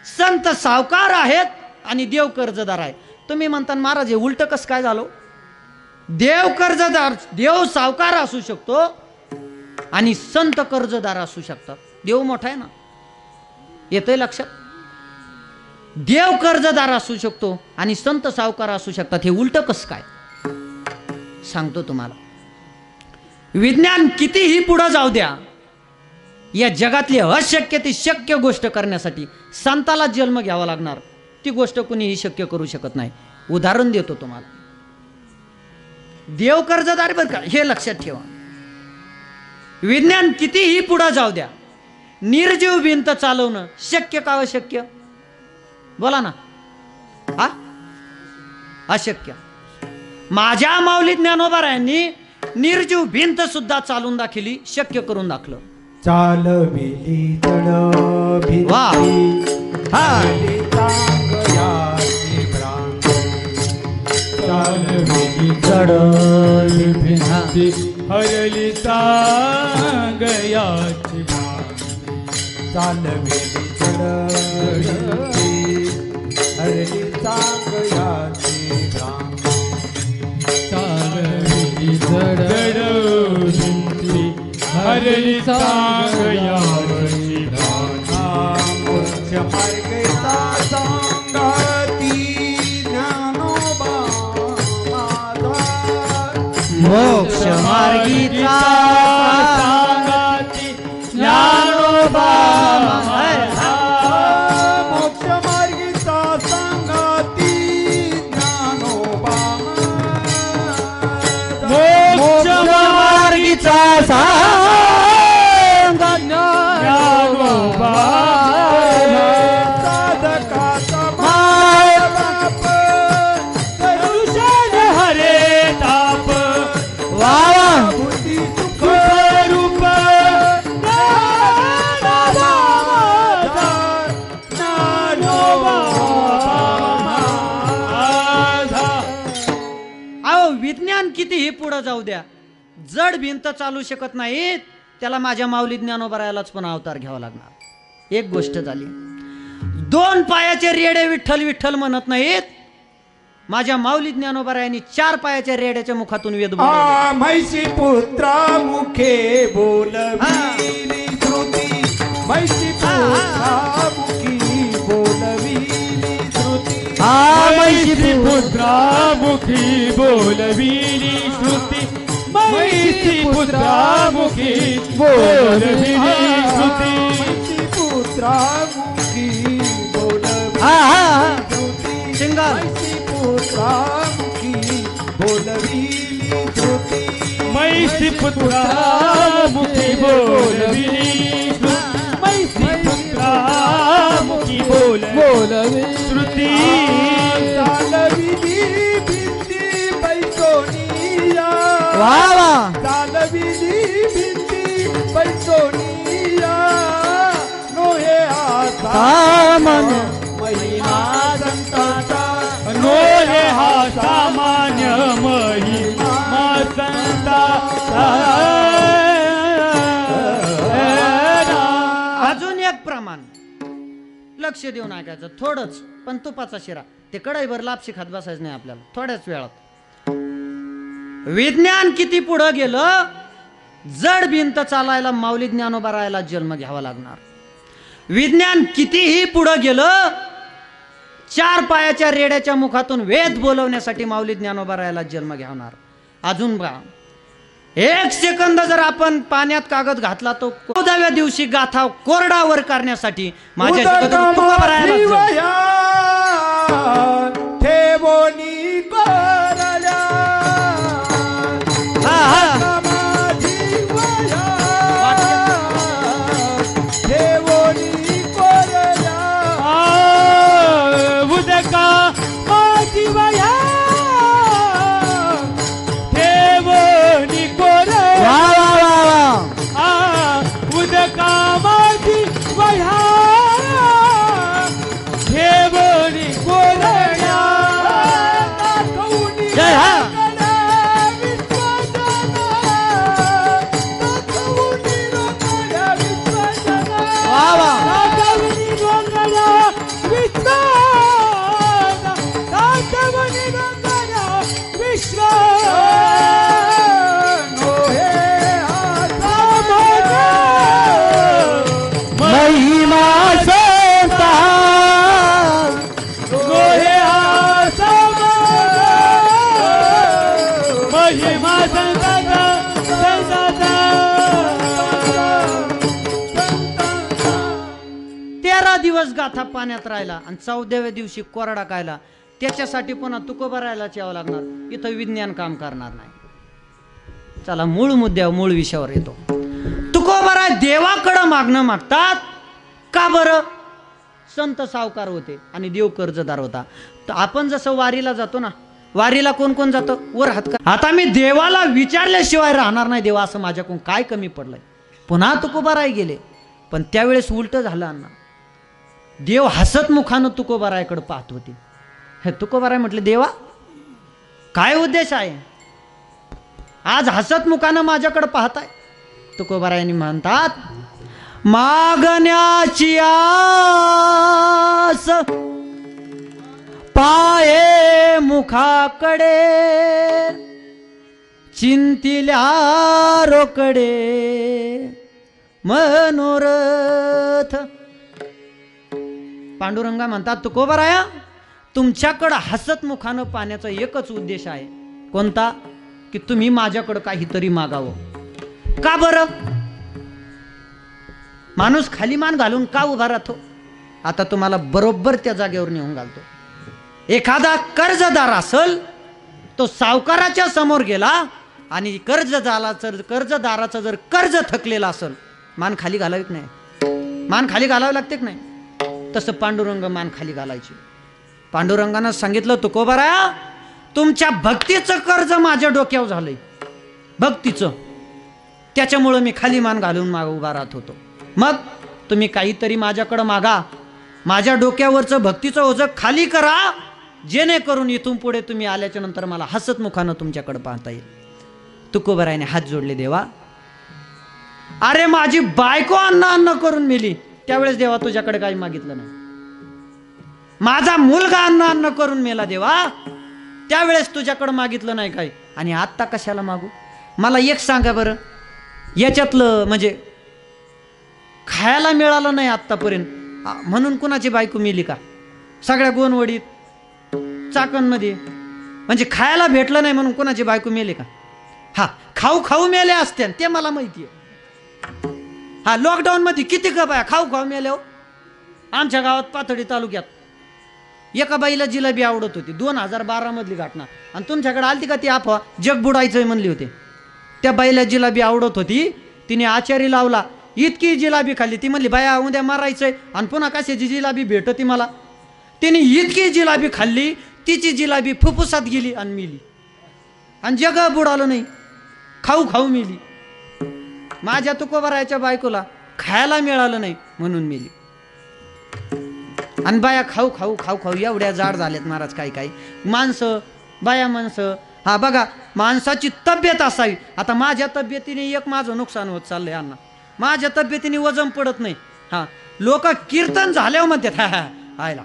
संत सावकार आहेत आणि देव कर्जदार आहे. तुम्ही म्हणता महाराज हे उलट कसं काय झालं. देव कर्जदार, देव सावकार असू शकतो आणि संत कर्जदार असू शकतात. देव मोठा आहे ना, येतंय लक्षात. देव कर्जदार असू शकतो आणि संत सावकार असू शकतात. हे उलट कसं काय सांगतो तुम्हाला. विज्ञान कितीही पुढे जाऊ द्या, या जगातली अशक्य ती शक्य गोष्ट करण्यासाठी संताला जन्म घ्यावा लागणार. ती गोष्ट कुणीही शक्य करू शकत नाही. उदाहरण देतो तुम्हाला. देव कर्जदार बरं का, हे लक्षात ठेवा. विज्ञान कितीही पुढे जाऊ द्या, निर्जीव भिंत चालवणं शक्य का अशक्य. बोला ना. हा, अशक्य. माझ्या माऊली ज्ञानोबारायांनी निर्जीव भिंत सुद्धा चालून दाखवली, शक्य करून दाखलं. चालविली तळ वा. हा, जड भिंती हरली सांगयाची चालवेली चढती हरली चांगयाची चालविली जड भिंती हरली सांगयाची मोक्ष मार्गेचा सांगती ज्ञानोबा माझा मोक्ष मार्गीचा सांगाती ज्ञानोबा माझा. मोक्ष मार्गीचा सांगती ज्ञानोबा मोक्ष मार्गीचा ज्ञानोबा साधकाचा बाप तुझे हरे ताप वावा बुद्धी सुख रूप ज्ञानोबा माझा. ज्ञानोबा माझा. अहो विज्ञान कितीही पुढे जाऊ द्या, जड भिंत चालू शकत नाहीत, त्याला माझ्या माऊली ज्ञानोबरायालाच पण अवतार घ्यावा लागणार. एक गोष्ट झाली, दोन पायाचे रेडे विठ्ठल विठ्ठल म्हणत नाहीत, माझ्या माऊली ज्ञानोबरायांनी चार पायाच्या रेड्याच्या मुखातून वेद बोलवले. म्हैसी पुत्रा मुखे बोलविली श्रुती म्हैसी पुत्रा मुखी बोलविली श्रुती मैत्री पुत्रा मुखी बोलविली श्रुती मैत्री पुत्रा मुखी बोलविली श्रुती म्हैसी पुत्रा मुखी बोलविली श्रुती सिंगल. म्हैसी पुत्रा मुखी बोलविली श्रुती मैत्री पुत्रा मुखी बोलविली मैत्री पुत्रा मुखी बोलविली श्रुती चालविली भिंती बैसोनिया वावा चालविली भिंती बैसोनिया नोहे आसा सामान्य महिमा संताचा नो हे हा सामान्य महिमा संता. अजून एक प्रमाण लक्ष देऊन ऐकायचं, थोडंच पण तुपाचा शिरा, ते कढईभर लापशी खात बसायचं नाही आपल्याला थोड्याच वेळात. विज्ञान किती पुढं गेलं, जड भिंत चालायला माऊली ज्ञानोबरायाला जन्म घ्यावा लागणार. विज्ञान कितीही पुढं गेलं, चार पायाच्या रेड्याच्या मुखातून वेद बोलवण्यासाठी माऊली ज्ञानोबरायाला जन्म घ्यावणार. अजून बघा, एक सेकंद जर आपण पाण्यात कागद घातला तो 14व्या दिवशी गाथा कोरडावर करण्यासाठी माझ्या जगद्गुरु तुकोबरायाला जन्म. ठेवोनी कोरल्या हा, हा. ठेवोनी कोरल्या उदका माझी वया ठेवणी कोरे वा, वा, वा, वा. उदका माझी वया ठेवणी कोरड्या जय हा. वा, वा. महिमा संता महिमा संताचा 13 दिवस गाथा पाण्यात राहिला आणि 14व्या दिवशी कोरडा कायला. त्याच्यासाठी पुन्हा तुकोबरायालाच यावं लागणार, इथं विज्ञान काम करणार नाही. चला मूळ मुद्द्यावर, मूळ विषयावर येतो. तुकोबराय देवाकडं मागणं मागतात का बरं? संत सावकार होते आणि देव कर्जदार होता. तर आपण जसं वारीला जातो ना, वारीला कोण कोण जातं? वर हात कर. आता मी देवाला विचारल्याशिवाय राहणार नाही देवा, असं माझ्याकडून काय कमी पडलंय. पुन्हा तुकोबाराय गेले, पण त्यावेळेस उलट झालं अण्णा. देव हसत मुखानं तुकोबारायकडे पाहत होते. हे तुकोबाराय म्हटले, देवा काय उद्देश आहे? आज हसतमुखानं माझ्याकडे पाहताय. तुकोबारायांनी म्हणतात, मागण्याची आस पाये मुखाकडे, चिंतिल्या रोकडे मनोरथ. पांडुरंगा म्हणतात, तुकोबाराया तुमच्याकडं हसतमुखानं पाहण्याचा एकच उद्देश आहे. कोणता? की तुम्ही माझ्याकडं काहीतरी मागावं. का बरं? माणूस खाली मान घालून का उभा राहतो? आता तुम्हाला बरोबर त्या जागेवर नेऊन घालतो. एखादा कर्जदार असल, तो सावकाराच्या समोर गेला आणि कर्जदाराचं जर कर्ज थकलेलं असल, मान खाली घालावी की नाही? मान खाली घालावी लागते की नाही? तसं पांडुरंग मान खाली घालायची. पांडुरंगानं सांगितलं, तुकोबाराया तुमच्या भक्तीचं कर्ज माझ्या डोक्यावर झालंय, भक्तीचं. त्याच्यामुळं मी खाली मान घालून उभा राहत होतो. मग तुम्ही काहीतरी माझ्याकडं मागा. माझ्या डोक्यावरचं भक्तीचं ओझं खाली करा, जेणेकरून इथून पुढे तुम्ही आल्याच्या नंतर मला हसतमुखानं तुमच्याकडे पाहता येईल. तुकोबारायाने हात जोडले, देवा अरे माझी बायको अन्न करून मेली, त्यावेळेस देवा तुझ्याकडे काही मागितलं नाही. माझा मुलगा अन्न करून मेला देवा, त्यावेळेस तुझ्याकडे मागितलं नाही काही. आणि आत्ता कशाला मागू? मला एक सांगा बरं, याच्यातलं म्हणजे खायला मिळालं नाही आत्तापर्यंत म्हणून कुणाची बायको मेली का? सगळ्या गोनवडीत चाकणमध्ये म्हणजे खायला भेटलं नाही म्हणून कुणाची बायको मेली का? हा, खाऊ खाऊ मेले असते ते मला माहिती आहे. हा, लॉकडाऊन मध्ये किती का बाया खाऊ खाऊ मेले हो. आमच्या गावात पाथर्डी तालुक्यात एका बाईला जिलेबी आवडत होती, 2012 मधली घटना. आणि तुमच्याकडे आलती का ती अफवा, जग बुडायचंय म्हणली होती. त्या बाईला जिलेबी आवडत होती, तिने आचारी लावला, इतकी जिलेबी खाल्ली. ती म्हणली बाया उद्या मारायचंय आणि पुन्हा कशाची जिलेबी भेटती मला. तिने इतकी जिलेबी खाल्ली, तिची जिलेबी फुफ्फुसात गेली आणि मेली. आणि जग बुडालं नाही, खाऊ खाऊ मेली. माझ्या तुकोबारायाच्या बायकोला खायला मिळालं नाही म्हणून मेली. आणि बाया खाऊ खाऊ खाऊ खाऊ एवढ्या जाड झाल्यात महाराज. काही काही माणसं, बाया माणसं. हा बघा, माणसाची तब्येत असावी. आता माझ्या तब्येतीने एक माझं नुकसान होत चाललंय अण्णा, माझ्या तब्येतीने वजन पडत नाही. हा, लोक कीर्तन झाल्यावर म्हणतात हा हा आयला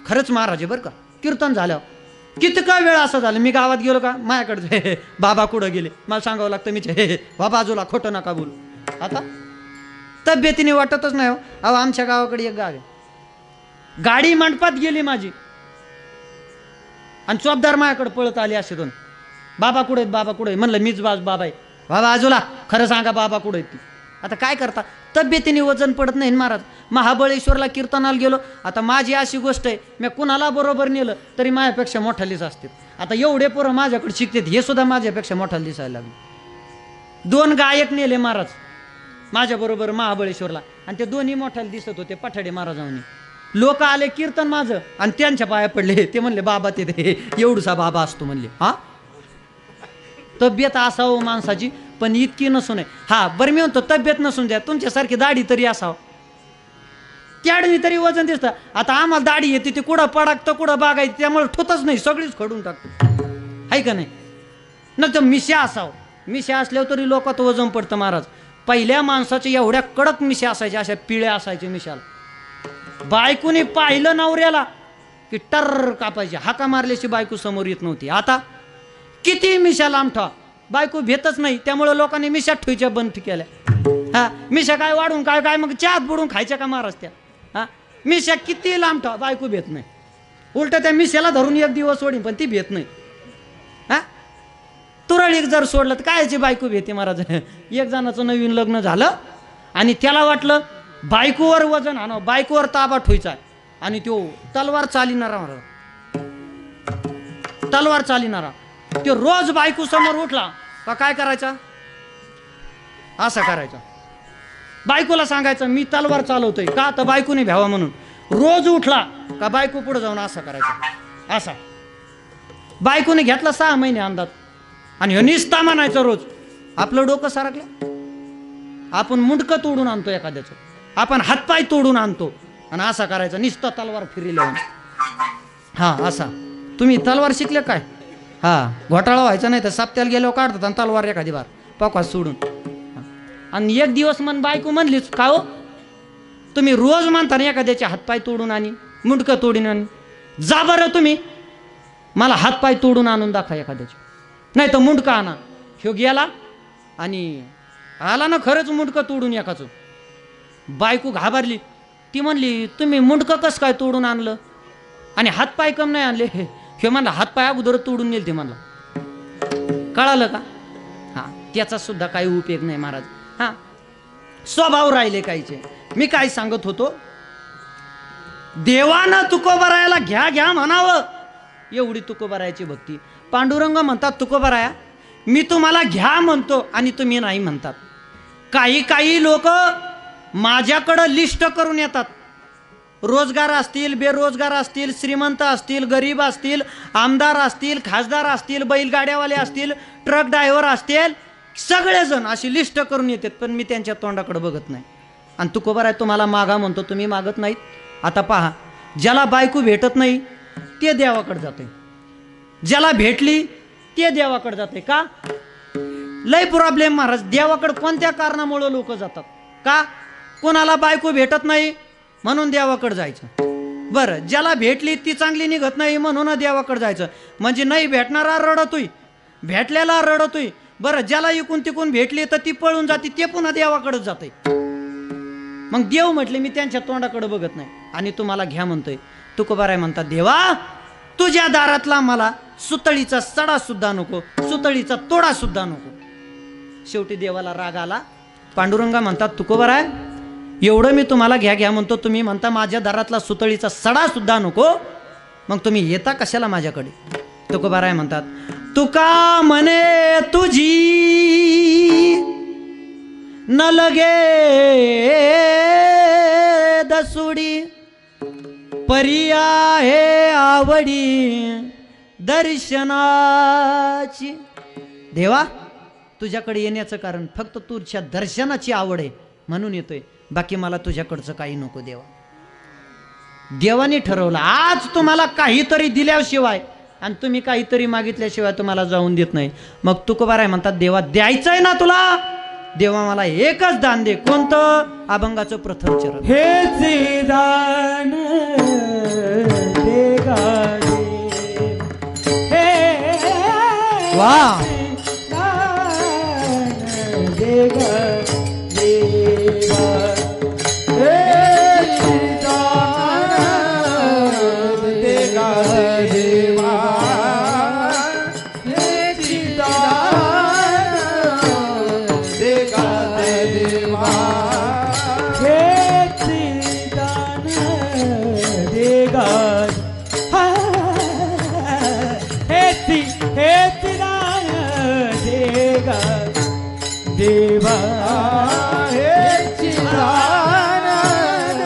खरंच महाराज आहे बरं का. कीर्तन झाल्यावर कितका वेळ असं झालं, मी गावात गेलो का माझ्याकडे बाबा कुठं गेले मला सांगावं लागतं. मी बाबा बाजूला खोटं नका बोलू. आता तब्येतीने वाटतच नाही हो. अहो आमच्या गावाकडे एक गाव आहे, गाडी मंडपात गेली माझी आणि चोपदार माझ्याकडे पळत आली असे दोन, बाबा कुठे आहेत, बाबा कुठे? म्हणलं मीच बाबा आहे. बाबा बाजूला, खरं सांगा बाबा कुठे आहेत ती? आता काय करता, तब्येतीने वजन पडत नाही महाराज. महाबळेश्वरला कीर्तनाला गेलो. आता माझी अशी गोष्ट आहे, मी कुणाला बरोबर नेलं तरी माझ्यापेक्षा मोठालीच असते. आता एवढे पोरं माझ्याकडे शिकतात, हे सुद्धा माझ्यापेक्षा मोठाला दिसायला लागले. 2 गायक नेले महाराज माझ्याबरोबर महाबळेश्वरला आणि ते दोन्ही मोठाले दिसत होते पठाडे महाराजांनी. लोक आले कीर्तन माझं आणि त्यांच्या पाया पडले. ते म्हणले बाबा ते एवढूसा बाबा असतो म्हणले. हा, तब्येत असावं माणसाची पण इतकी नसून आहे. हा बरं मी म्हणतो तब्येत नसून द्या, तुमच्यासारखी दाढी तरी असावं, त्याडणी तरी वजन दिसतं. आता आम्हाला दाढी येते ती कुठं पडाकतं कुठं बागायचं, त्यामुळे ठोतच नाही, सगळीच खडून टाकतो आहे का नाही. न तर मिशा असावं, मिशा असल्यावर तरी लोकात वजन पडतं महाराज. पहिल्या माणसाच्या एवढ्या कडक मिशा असायच्या, अशा पिळ्या असायच्या मिशाला. बायकोने पाहिलं नवऱ्याला की टर कापायची, हाका मारल्याची बायको समोर येत नव्हती. आता किती मिशा लांब ठेवा बायको भेटच नाही, त्यामुळे लोकांनी मिशा ठेवायच्या बंद केल्या. हा, मिशा काय वाढून काय काय मग चहात बुडून खायच्या का महाराज त्या? हा, मिशा किती लांब ठेवा बायको भेट नाही. उलट त्या मिशाला धरून एक दिवस सोडीन पण ती भेट नाही. हा, तुरळीक जर सोडलं तर कायची बायको भेटे महाराज. एक जणाचं नवीन लग्न झालं आणि त्याला वाटलं बायकोवर वजन आणावं, बायकोवर ताबा ठेवायचा आणि तो तलवार चालिणारा महाराज, तलवार चालिणारा. तो रोज बायको समोर उठला का काय करायचा, असा करायचा. बायकोला सांगायचं मी तलवार चालवतोय का, तर बायकोने भ्यावा म्हणून. रोज उठला का बायको पुढे जाऊन असा करायचा, असा. बायकोने घेतला 6 महिने अंदाज आणि निस्ता म्हणायचं रोज. आपलं डोकं सारखलं, आपण मुंडकं तोडून आणतो एखाद्याचं, आपण हातपाय तोडून आणतो आणि असा करायचा निस्ता तलवार फिरली. हा असा. तुम्ही तलवार शिकले काय? हा घोटाळा व्हायचा नाही तर सप्त्याला गेल्यावर काढतात आणि तलवार एखादी बार पकवास सोडून. आणि एक दिवस मन बायको म्हणलीच का हो तुम्ही रोज म्हणता ना एखाद्याचे हातपाय तोडून आणि मुंडकं तोडून आणि जा बरं तुम्ही मला हातपाय तोडून आणून दाखवा एखाद्याचे नाही तर मुंडकं आणा. ह्यो गेला आणि आला ना खरंच मुंडकं तोडून एकाचं. बायको घाबरली. ती म्हणली तुम्ही मुंडकं कसं काय तोडून आणलं आणि हातपाय कम नाही आणले. हे म्हणला हातपाय अगोदर तोडून नेल ते म्हणला. कळालं का? हां त्याचा सुद्धा काही उपयोग नाही महाराज. हां स्वभाव राहिले काहीचे. मी काय सांगत होतो देवानं तुकोबारायाला घ्या घ्या म्हणावं एवढी तुकोबारायाची भक्ती. पांडुरंग म्हणतात तुकोबाराया मी तुम्हाला घ्या म्हणतो आणि तुम्ही नाही म्हणतात. काही लोक माझ्याकडं लिस्ट करून येतात. रोजगार असतील बेरोजगार असतील श्रीमंत असतील गरीब असतील आमदार असतील खासदार असतील बैलगाड्यावाले असतील ट्रक ड्रायव्हर असतील सगळेजण अशी लिस्ट करून येतात. पण मी त्यांच्या तोंडाकडे बघत नाही. आणि तुकोबाराया तुम्हाला मागा म्हणतो तुम्ही मागत नाहीत. आता पहा ज्याला बायको भेटत नाही ते देवाकडे जाते. ज्याला भेटली ते देवाकडे जाते. का लय प्रॉब्लेम महाराज. देवाकडे कोणत्या कारणामुळे लोक जातात का? कोणाला बायको भेटत नाही म्हणून देवाकडे जायचं. बरं ज्याला भेटली ती चांगली निघत नाही म्हणून देवाकडे जायचं. म्हणजे नाही भेटणारा रडतोय भेटलेला रडतोय. बरं ज्याला इकून तिकून भेटली तर ती पळून जाते ते पुन्हा देवाकडेच जाते. मग देव म्हटले मी त्यांच्या तोंडाकडे बघत नाही आणि तुम्हाला घ्या म्हणतोय. तुकोबाराय म्हणतात देवा तुझ्या दारातला मला सुतळीचा सडा सुद्धा नको सुतळीचा तोडा सुद्धा नको. शेवटी देवाला राग आला. पांडुरंगा म्हणतात तुकोबाराय एवढं मी तुम्हाला घ्या घ्या म्हणतो तुम्ही म्हणता माझ्या दारातला सुतळीचा सडा सुद्धा नको मग तुम्ही येता कशाला माझ्याकडे. तुकोबाराय म्हणतात तुका म्हणे तुझी न लगे दसुडी परिया हे आवडी दर्शनाची. देवा तुझ्याकडे येण्याचं कारण फक्त तुझ्या दर्शनाची आवड आहे म्हणून येतोय. बाकी मला तुझ्याकडचं काही नको. देवाने ठरवलं आज तुम्हाला काहीतरी दिल्याशिवाय आणि तुम्ही काहीतरी मागितल्याशिवाय तुम्हाला जाऊन देत नाही. मग तुकोबाराय म्हणतात देवा द्यायचंय ना तुला देवा मला एकच दान दे. कोणतं? अभंगाचं प्रथम चरण. हे दान दे गा दे. हे वा दान दे गा देवा. देवा हे दान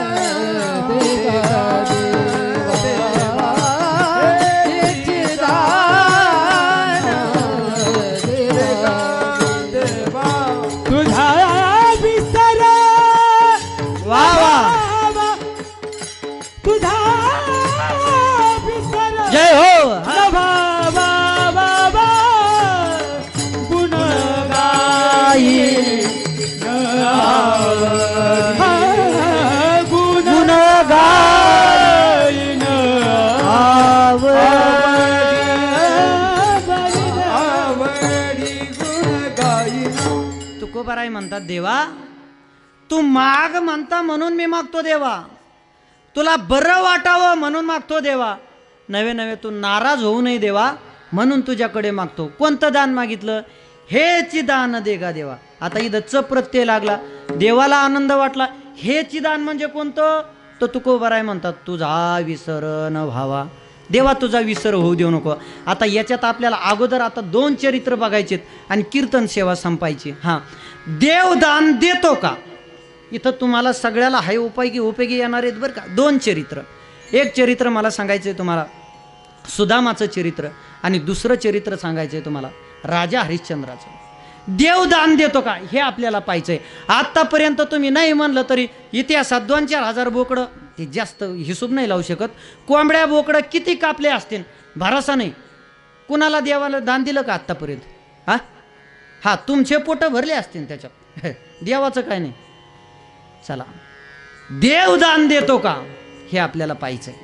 देगा देवा हे दान देगा देवा. तुझा विसर वा वा तुझा विसर जय हो. तुकोबाराय म्हणतात देवा तू माग म्हणता म्हणून मी मागतो देवा. तुला बरं वाटावं म्हणून मागतो देवा. नवे नवे तू नाराज होऊ नये देवा म्हणून तुझ्याकडे मागतो. कोणतं दान मागितलं? हेची दान देगा देवा. आता इथं च प्रत्यय लागला. देवाला आनंद वाटला. हेची दान म्हणजे कोणतं? तर तुकोबाराय म्हणतात तुझा विसर न व्हावा. देवा तुझा विसर होऊ देऊ नको. आता याच्यात आपल्याला अगोदर आता 2 चरित्र बघायचेत आणि कीर्तन सेवा संपायची. हां देव दान देतो का इथं तुम्हाला सगळ्याला हाय उपयोगी येणार आहेत बरं का. 2 चरित्र. एक चरित्र मला सांगायचं आहे तुम्हाला सुदामाचं चरित्र आणि दुसरं चरित्र सांगायचं आहे तुम्हाला राजा हरिश्चंद्राचं. देवदान देतो का हे आपल्याला पाहायचंय. आत्तापर्यंत तुम्ही नाही म्हणलं तरी इतिहासात 2-4 हजार बोकडं ते जास्त हिशोब नाही लावू शकत. कोंबड्या बोकडं किती कापले असतील भरोसा नाही. कुणाला देवाला दान दिलं का आत्तापर्यंत? हा तुमचे पोट भरले असतील त्याच्यात, देवाचं काय नाही. चला, देव दान देतो का हे आपल्याला पाहायचंय.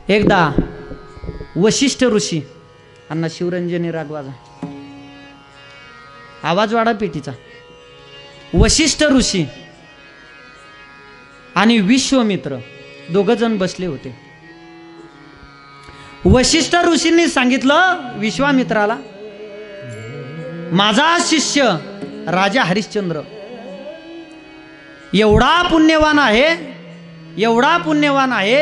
एकदा वशिष्ठ ऋषी, अण्णा शिवरंजनी रागवाजा, आवाज वाढा पेटीचा. वशिष्ठ ऋषी आणि विश्वामित्र दोघ जण बसले होते. वशिष्ठ ऋषींनी सांगितलं विश्वामित्राला, माझा शिष्य राजा हरिश्चंद्र एवढा पुण्यवान आहे, एवढा पुण्यवान आहे,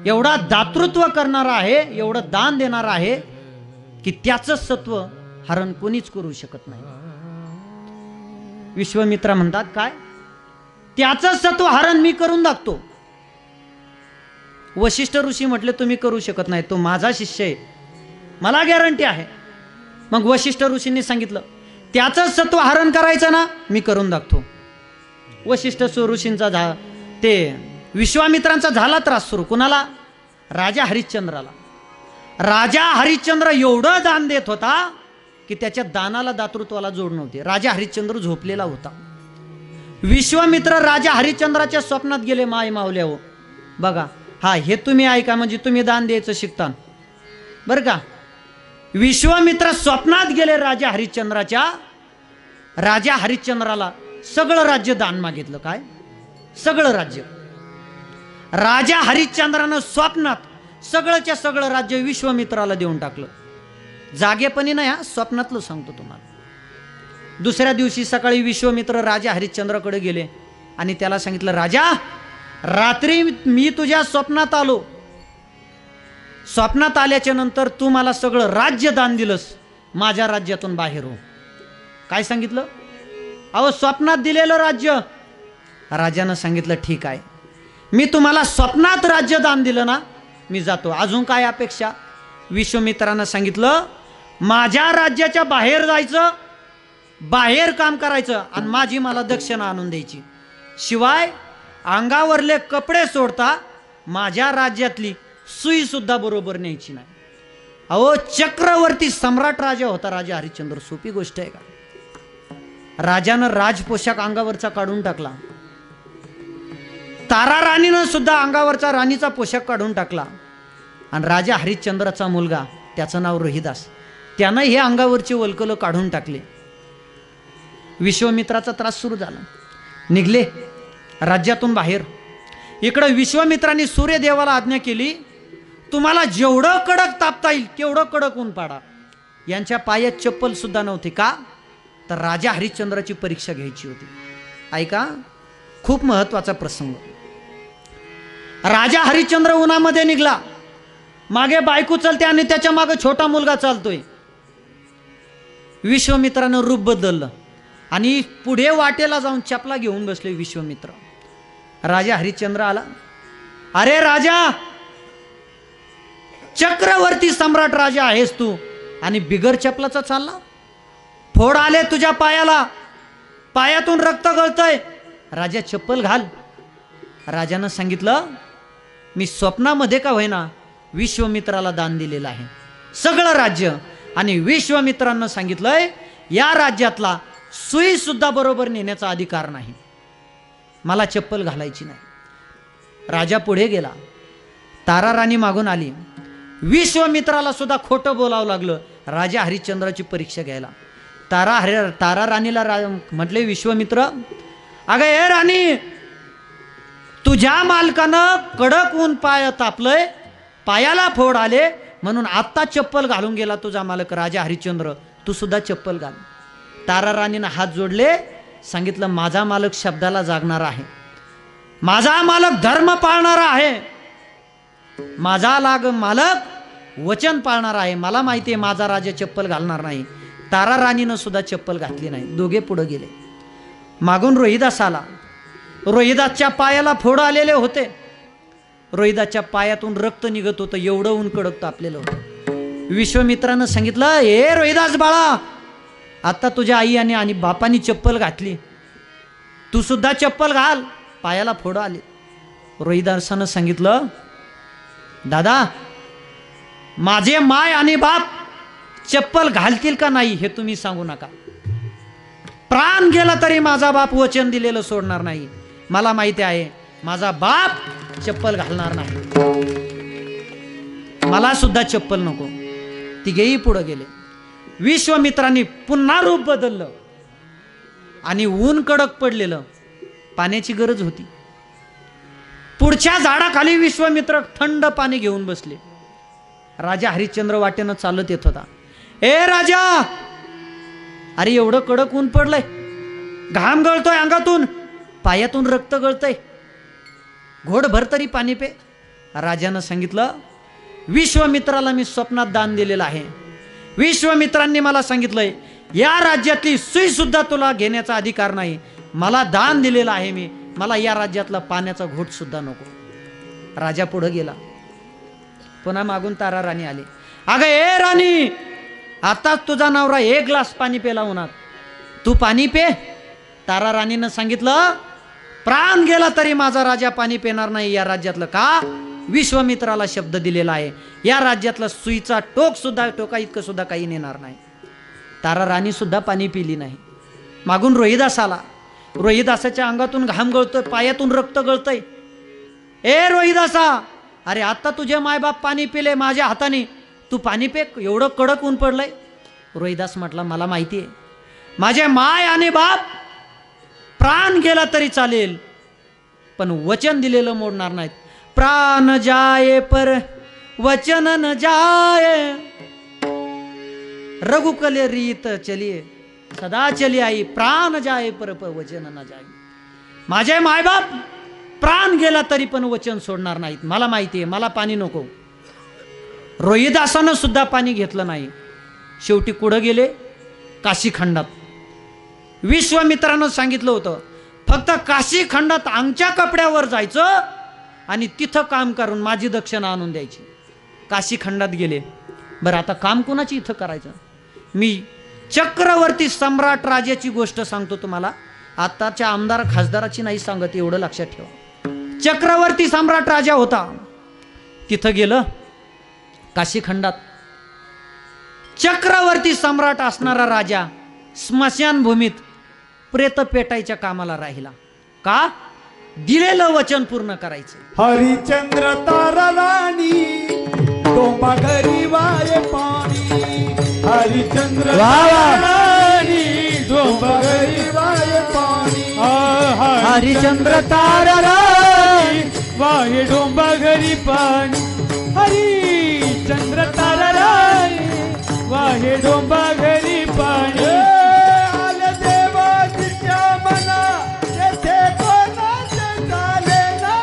एवढा दातृत्व करणारा आहे, एवढं दान देणारा आहे की त्याचं सत्व हरण कोणीच करू शकत नाही. विश्वामित्र म्हणतात, काय? त्याचं सत्व हरण मी करून दाखतो. वशिष्ठ ऋषी म्हटले, तुम्ही करू शकत नाही, तो माझा शिष्य आहे, मला गॅरंटी आहे. मग वशिष्ठ ऋषींनी सांगितलं, त्याचं सत्व हरण करायचं ना, मी करून दाखतो. वशिष्ठ ऋषींचा ते विश्वामित्रांचा झाला त्रास सुरू. कुणाला? राजा हरिश्चंद्राला. राजा हरिश्चंद्र एवढं दान देत होता की त्याच्या दानाला दातृत्वाला जोड नव्हते. राजा हरिश्चंद्र झोपलेला होता. विश्वामित्र राजा हरिश्चंद्राच्या स्वप्नात गेले. माय मावल्या हो, बघा, हे तुम्ही ऐका, म्हणजे तुम्ही दान द्यायचं शिकता बरं का. विश्वामित्र स्वप्नात गेले राजा हरिश्चंद्राच्या. राजा हरिश्चंद्राला सगळं राज्य दान मागितलं. काय? सगळं राज्य. राजा हरिश्चंद्रानं स्वप्नात सगळंच्या सगळं राज्य विश्वामित्राला देऊन टाकलं. जागेपणी नाही, स्वप्नातलं सांगतो तुम्हाला. दुसऱ्या दिवशी सकाळी विश्वामित्र राजा हरिश्चंद्राकडे गेले आणि त्याला सांगितलं, राजा, रात्री मी तुझ्या स्वप्नात आलो. स्वप्नात आल्याच्या नंतर तू मला सगळं राज्य दान दिलंस, माझ्या राज्यातून बाहेर हो. काय सांगितलं? अहो, स्वप्नात दिलेलं राज्य. राजानं सांगितलं, ठीक आहे, मी तुम्हाला स्वप्नात राज्य दान दिलं ना, मी जातो, अजून काय अपेक्षा? विश्वामित्रानं सांगितलं, माझ्या राज्याच्या बाहेर जायचं, बाहेर काम करायचं आणि माझी मला दक्षिणा आणून द्यायची. शिवाय अंगावरले कपडे सोडता माझ्या राज्यातली सुई सुद्धा बरोबर न्यायची नाही. अहो, चक्रवर्ती सम्राट राजा होता राजा हरिश्चंद्र. सोपी गोष्ट आहे का? राजानं राजपोशाख अंगावरचा काढून टाकला. तारा राणीनं सुद्धा अंगावरचा राणीचा पोशाख काढून टाकला. आणि राजा हरिश्चंद्राचा मुलगा, त्याचं नाव रोहिदास, त्यानं हे अंगावरचे वल्कलं काढून टाकले. विश्वामित्राचा त्रास सुरू झाला. निघले राज्यातून बाहेर. इकडं विश्वामित्रांनी सूर्यदेवाला आज्ञा केली, तुम्हाला जेवढं कडक तापता येईल तेवढं कडक ऊन पाडा. यांच्या पायात चप्पल सुद्धा नव्हती. का? तर राजा हरिश्चंद्राची परीक्षा घ्यायची होती. ऐका, खूप महत्वाचा प्रसंग. राजा हरिश्चंद्र उन्हामध्ये निघाला. मागे बायको चालते आणि त्याच्या मागे छोटा मुलगा चालतोय. विश्वामित्रानं रूप बदललं आणि पुढे वाटेला जाऊन चपला घेऊन बसले विश्वामित्र. राजा हरिश्चंद्र आला. अरे राजा, चक्रवर्ती सम्राट राजा आहेस तू आणि बिगर चपलाचा चालला? फोड आले तुझ्या पायाला, पायातून रक्त गळतंय. राजा, चप्पल घाल. राजानं सांगितलं, मी स्वप्नामध्ये का होईना विश्वामित्राला दान दिलेलं आहे, सगळं राज्य. आणि विश्वामित्रांना सांगितलंय, या राज्यातला सुई सुद्धा बरोबर नेण्याचा अधिकार नाही, मला चप्पल घालायची नाही. राजा पुढे गेला. तारा राणी मागून आली. विश्वामित्राला सुद्धा खोटं बोलावं लागलं राजा हरिश्चंद्राची परीक्षा घ्यायला. तारा राणीला म्हटले विश्वामित्र, अगं हे राणी, तुझ्या मालकानं कडक ऊन पाय तापलंय, पायाला फोड आले, म्हणून आत्ता चप्पल घालून गेला तुझा मालक राजा हरिश्चंद्र, तू सुद्धा चप्पल घाल. तारा राणीनं हात जोडले. सांगितलं, माझा मालक शब्दाला जागणारा आहे, माझा मालक धर्म पाळणारा आहे, माझा मालक वचन पाळणारा आहे. मला माहिती आहे माझा राजा चप्पल घालणार नाही. तारा राणीनं सुद्धा चप्पल घातली नाही. दोघे पुढे गेले. मागून रोहिदास आला. रोहिदासच्या पायाला फोड आलेले होते. रोहिदासच्या पायातून रक्त निघत होतं, एवढं ऊन कडक तापलेलं होतं. विश्वामित्रानं सांगितलं, हे रोहिदास बाळा, आता तुझ्या आई आणि बापानी चप्पल घातली, तू सुद्धा चप्पल घाल, पायाला फोड आले. रोहिदासानं सांगितलं, दादा, माझे माय आणि बाप चप्पल घालतील का नाही हे तुम्ही सांगू नका. प्राण गेला तरी माझा बाप वचन दिलेलं सोडणार नाही. मला माहिती आहे माझा बाप चप्पल घालणार नाही. मला सुद्धा चप्पल नको. तिघेही पुढे गेले. विश्वामित्रांनी पुन्हा रूप बदललं आणि ऊन कडक पडलेलं. पाण्याची गरज होती. पुढच्या झाडाखाली विश्वामित्र थंड पाणी घेऊन बसले. राजा हरिश्चंद्र वाटेनं चालत येत होता. ए राजा, अरे एवढं कडक ऊन पडलंय, घाम गळतोय अंगातून, पायातून रक्त गळतंय, घोडभर तरी पाणी पे. राजानं सांगितलं विश्वामित्राला मी स्वप्नात दान दिलेलं आहे. विश्वामित्रांनी मला सांगितलंय या राज्यातली सुई सुद्धा तुला घेण्याचा अधिकार नाही. मला दान दिलेलं आहे मी. मला या राज्यातला पाण्याचा घोट सुद्धा नको. राजा पुढे गेला. पुन्हा मागून तारा राणी आली. अगं ए राणी, आताच तुझा नवरा 1 ग्लास पाणी पेला उन्हात, तू पाणी पे. तारा राणीनं सांगितलं प्राण गेला तरी माझा राजा पाणी पिणार नाही या राज्यातलं. का? विश्वामित्राला शब्द दिलेला आहे या राज्यातला सुईचा टोक सुद्धा, टोका इतकं सुद्धा काही नेणार नाही. तारा राणी सुद्धा पाणी पिली नाही. मागून रोहिदास आला. रोहिदासाच्या अंगातून घाम गळतोय, पायातून रक्त गळतय. ए रोहिदासा, अरे आता तुझे मायबाप पाणी पिले माझ्या हाताने, तू पाणी पे. एवढं कडक ऊन पडलंय. रोहिदास म्हटला मला माहिती आहे माझे माय आणि बाप प्राण गेला तरी चालेल पण वचन दिलेलं मोडणार नाहीत. प्राण जाये पर वचन न जाये, रघुकुल रीत चलिए सदा चली आई. प्राण जाये पर वचन न जाये. माझे मायबाप प्राण गेला तरी पण वचन सोडणार नाहीत. मला माहिती आहे मला पाणी नको. रोहिदासानं सुद्धा पाणी घेतलं नाही. शेवटी कुठं गेले? काशी खंडात. विश्वामित्रानं सांगितलं होतं फक्त काशी खंडात आमच्या कपड्यावर जायचं आणि तिथं काम करून माझी दक्षिणा आणून द्यायची. काशी खंडात गेले. बरं आता काम कोणाची इथं करायचं? मी चक्रवर्ती सम्राट राजाची गोष्ट सांगतो तुम्हाला. आताच्या आमदार खासदाराची नाही सांगत, एवढं लक्षात ठेवा. चक्रवर्ती सम्राट राजा होता. तिथं गेलं काशी खंडात. चक्रवर्ती सम्राट असणारा राजा स्मशानभूमीत प्रेत पेटायच्या कामाला राहिला. का? दिलेलं वचन पूर्ण करायचं. हरिचंद्र तारा राणी डोंबा घरी वाय पाणी. हरिचंद्र राणी डोंबा घरी वाय पाणी. हरिचंद्र तारा राणी वाहे डोंबा घरी पाणी. हरिचंद्र तारा राणी वाहे डोंबा घरी पाणी. आले देवाजीच्या मना येथे कोणाचे झाले ना.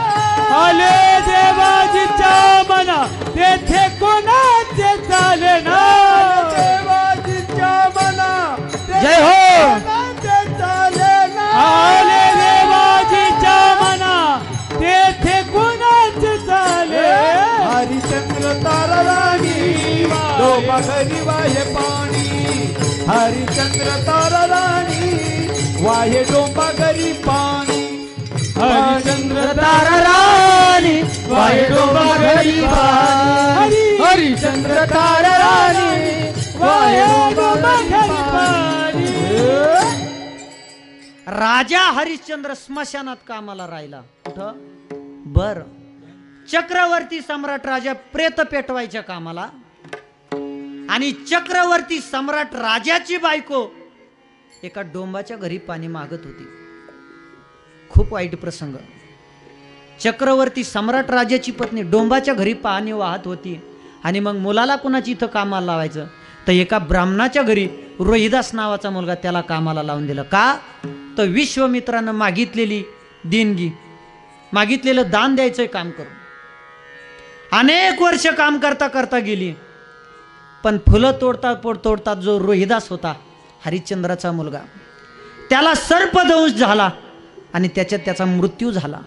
आले देवाजीच्या मना तेथे कोणाचे चाले ना. देवाजीच्या मना जय हो. कोणाचे झाले ना. आले देवाजीच्या मना तेथे कोणाचे चाले. हरिचंद्र तारा राणी डोंबा घरी वाहे पाणी. हरिचंद्र तारा राणी वाहे डोंबा घरी पाणी. हरिचंद्र तारा राणी वाहे डोंबा घरी पाणी. हरिचंद्र तारा राणी वाहे डोंबा घरी पाणी. राजा हरिश्चंद्र स्मशानात कामाला राहिला. कुठं? बर. चक्रवर्ती सम्राट राजा प्रेत पेटवायच्या कामाला आणि चक्रवर्ती सम्राट राजाची बायको एका डोंबाच्या घरी पाणी मागत होती. खूप वाईट प्रसंग. चक्रवर्ती सम्राट राजाची पत्नी डोंबाच्या घरी पाणी वाहत होती आणि मग मुलाला कुणाची इथं कामाला लावायचं? तर एका ब्राह्मणाच्या घरी रोहिदास नावाचा मुलगा त्याला कामाला लावून दिलं. का? तर विश्वामित्रानं मागितलेली देणगी, मागितलेलं दान द्यायचं काम करून. अनेक वर्ष काम करता करता गेली पण फुलं तोडतात जो रोहिदास होता हरिश्चंद्राचा मुलगा, त्याला सर्पदंश झाला आणि त्याच्यात त्याचा मृत्यू झाला.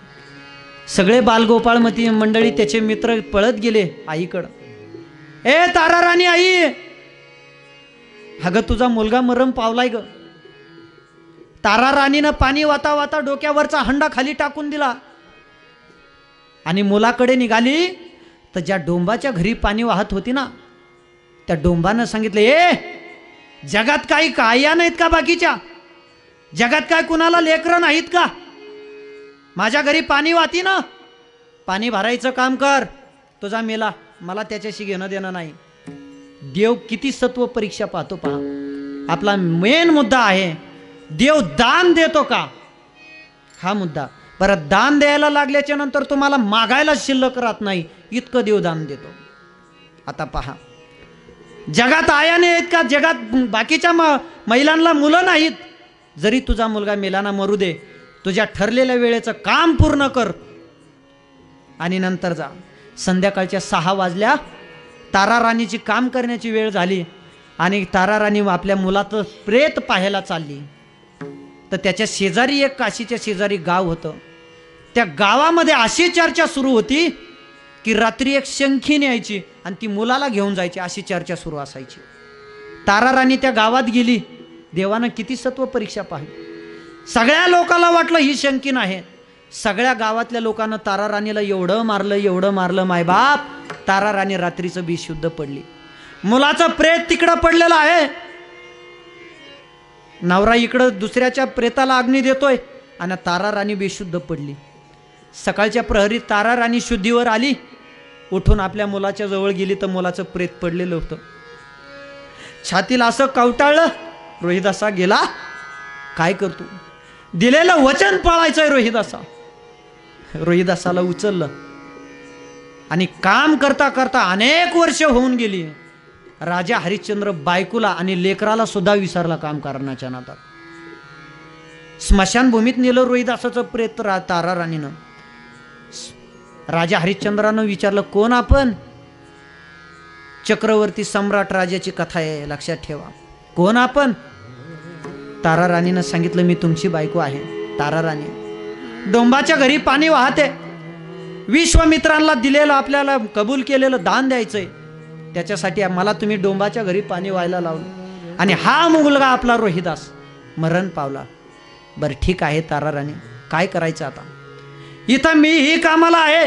सगळे बालगोपाळमती मंडळी त्याचे मित्र पळत गेले आईकडं. ए तारा राणी आई, अगं तुझा मुलगा मरण पावलाय ग. तारा राणीनं पाणी वाता वाता डोक्यावरचा हंडा खाली टाकून दिला आणि मुलाकडे निघाली तर ज्या डोंबाच्या घरी पाणी वाहत होती ना, त्या डोंबानं सांगितलं, ए जगात काही काया नाहीत का बाकीच्या? जगात काय कुणाला लेकरं नाहीत का? माझ्या घरी पाणी वाहती ना, पाणी भरायचं काम कर. तुझा मेला, मला त्याच्याशी घेणं देणं नाही. देव किती सत्व परीक्षा पाहतो पहा. आपला मेन मुद्दा आहे, देव दान देतो का, हा मुद्दा. परत दान द्यायला लागल्याच्या नंतर तुम्हाला मागायला शिल्लक राहत नाही, इतकं देव दान देतो. आता पहा, जगात आया नाही आहेत का? जगात बाकीच्या महिलांना मुलं नाहीत. जरी तुझा मुलगा मेलाना मरू दे, तुझ्या ठरलेल्या वेळेचं काम पूर्ण कर आणि नंतर जा. संध्याकाळच्या 6 वाजल्या, तारा राणीची काम करण्याची वेळ झाली आणि तारा राणी आपल्या मुलाचं प्रेत पाहायला चालली. तर त्याच्या शेजारी एक काशीच्या शेजारी गाव होतं. त्या गावामध्ये अशी चर्चा सुरू होती की रात्री एक शंखीन यायची आणि ती मुलाला घेऊन जायची, अशी चर्चा सुरू असायची. तारा राणी त्या गावात गेली. देवानं किती सत्व परीक्षा पाहिली. सगळ्या लोकांना वाटलं ही शंकीन आहे. सगळ्या गावातल्या लोकांना तारा राणीला एवढं मारलं मायबाप, तारा राणी रात्रीचं बेशुद्ध पडली. मुलाचं प्रेत तिकडं पडलेलं आहे. नवरा इकडं दुसऱ्याच्या प्रेताला अग्नी देतोय आणि तारा राणी बेशुद्ध पडली. सकाळच्या प्रहरी तारा राणी शुद्धीवर आली, उठून आपल्या मुलाच्या जवळ गेली तर मुलाचं प्रेत पडलेलं होतं. छातीला असं कवटाळलं. रोहिदासा गेला, काय करतो? दिलेलं वचन पाळायचंय रोहिदासा. रोहिदासाला उचललं आणि काम करता करता अनेक वर्ष होऊन गेली. राजा हरिश्चंद्र बायकोला आणि लेकराला सुद्धा विसरला काम करण्याच्या नादात. स्मशानभूमीत नेलं रोहिदासाचं प्रेत तारा राणीनं. राजा हरिश्चंद्रानं विचारलं, कोण आपण? चक्रवर्ती सम्राट राजाची कथा आहे, लक्षात ठेवा. कोण आपण? तारा राणीनं सांगितलं, मी तुमची बायको आहे. तारा राणी, डोंबाच्या घरी पाणी वाहते. विश्वामित्रांना दिलेलं, आपल्याला कबूल केलेलं दान द्यायचंय, त्याच्यासाठी मला तुम्ही डोंबाच्या घरी पाणी व्हायला लावलं आणि हा मुलगा आपला रोहिदास मरण पावला. बरं ठीक आहे तारा राणी, काय करायचं आता? इथं मी ही कामाला आहे,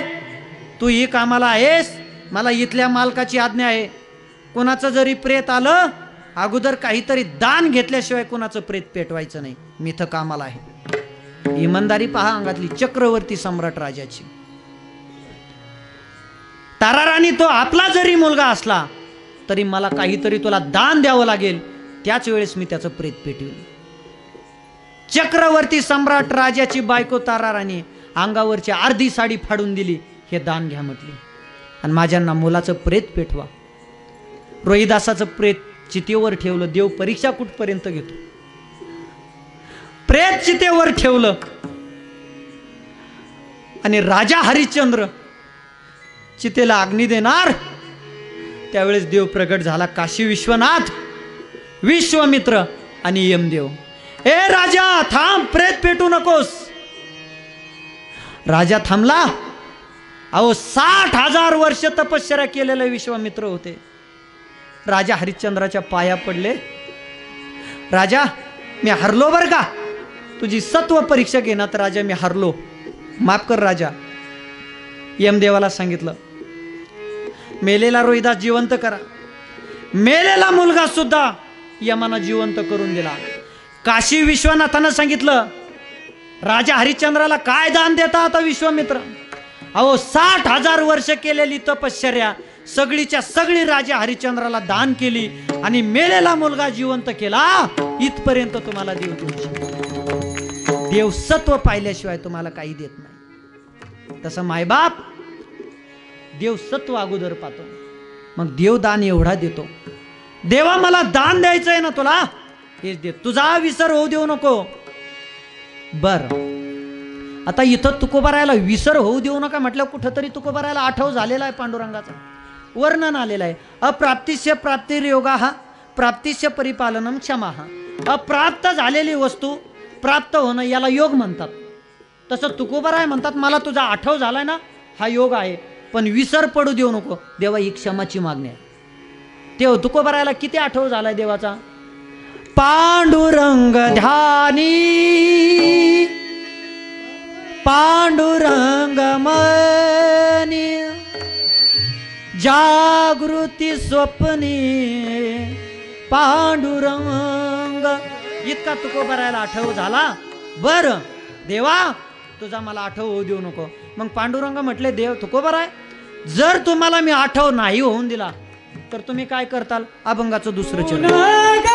तू ही कामाला आहेस. मला इथल्या मालकाची आज्ञा आहे, कोणाचं जरी प्रेत आलं अगोदर काहीतरी दान घेतल्याशिवाय कोणाचं प्रेत पेटवायचं नाही. मी इथं कामाला आहे. इमानदारी पहा अंगातली, चक्रवर्ती सम्राट राजाची. तारा राणी, तो आपला जरी मुलगा असला तरी मला काहीतरी तुला दान द्यावं लागेल, त्याच वेळेस मी त्याचं प्रेत पेटवेल. चक्रवर्ती सम्राट राजाची बायको तारा राणी अंगावरची अर्धी साडी फाडून दिली. हे दान घ्या म्हटली आणि माझ्यांना मुलाचं प्रेत पेटवा. रोहिदासाचं प्रेत चितेवर ठेवलं. देव परीक्षा कुठपर्यंत घेतो. प्रेत चितेवर ठेवलं आणि राजा हरिश्चंद्र चितेला अग्नी देणार, त्यावेळेस देव प्रगट झाला. काशी विश्वनाथ, विश्वामित्र आणि यमदेव. ए राजा थांब, प्रेत पेटू नकोस. राजा थांबला. अहो 60,000 वर्ष तपश्चर्या केलेले विश्वामित्र होते. राजा हरिश्चंद्राच्या पाया पडले. राजा मी हरलो बर का, तुझी सत्व परीक्षा घेण्यात राजा मी हरलो, माफ कर राजा. यमदेवाला सांगितलं, मेलेला रोहिदास जिवंत करा. मेलेला मुलगा सुद्धा यमानं जिवंत करून दिला. काशी विश्वनाथानं सांगितलं, राजा हरिश्चंद्राला काय दान देता आता विश्वामित्र? अहो 60,000 वर्ष केलेली तपश्चर्या सगळीच्या सगळी राजा हरिश्चंद्राला दान केली आणि मेलेला मुलगा जिवंत केला. इथपर्यंत तुम्हाला देव देऊ. देव सत्व पाहिल्याशिवाय तुम्हाला काही देत नाही. तसं मायबाप देव सत्व अगोदर पाहतो, मग देव दान एवढा देतो. देवा मला दान द्यायचंय ना तुला, हेच दे, तुझा विसर होऊ देऊ नको. बर आता इथं तुकोबारायला विसर होऊ देऊ नका म्हटलं, कुठंतरी तुकोबारायला आठव झालेला आहे. पांडुरंगाचा वर्णन आलेलं आहे. अप्राप्तिस्य प्राप्तिर्योगाः प्राप्तिस्य परिपालनम क्षमाः. अप्राप्त झालेली वस्तू प्राप्त होणं याला योग म्हणतात. तसं तुकोबाराय म्हणतात, मला तुझा आठव झालाय ना, हा योग आहे, पण विसर पडू देऊ नको. देवा ही क्षमाची मागणी आहे. तेव्हा तुकोबारायला किती आठव झालाय देवाचा? पांडुरंग ध्यानी पांडुरंग मनी जागृती स्वप्नी पांडुरंग. इतका तुकोबरायला आठव झाला. बर देवा तुझा मला आठव होऊ देऊ नको. मग पांडुरंग म्हटले देव तुकोबराय जर तुम्हाला मी आठव नाही होऊन दिला तर तुम्ही काय करताल. अभंगाचं दुसरं चरण.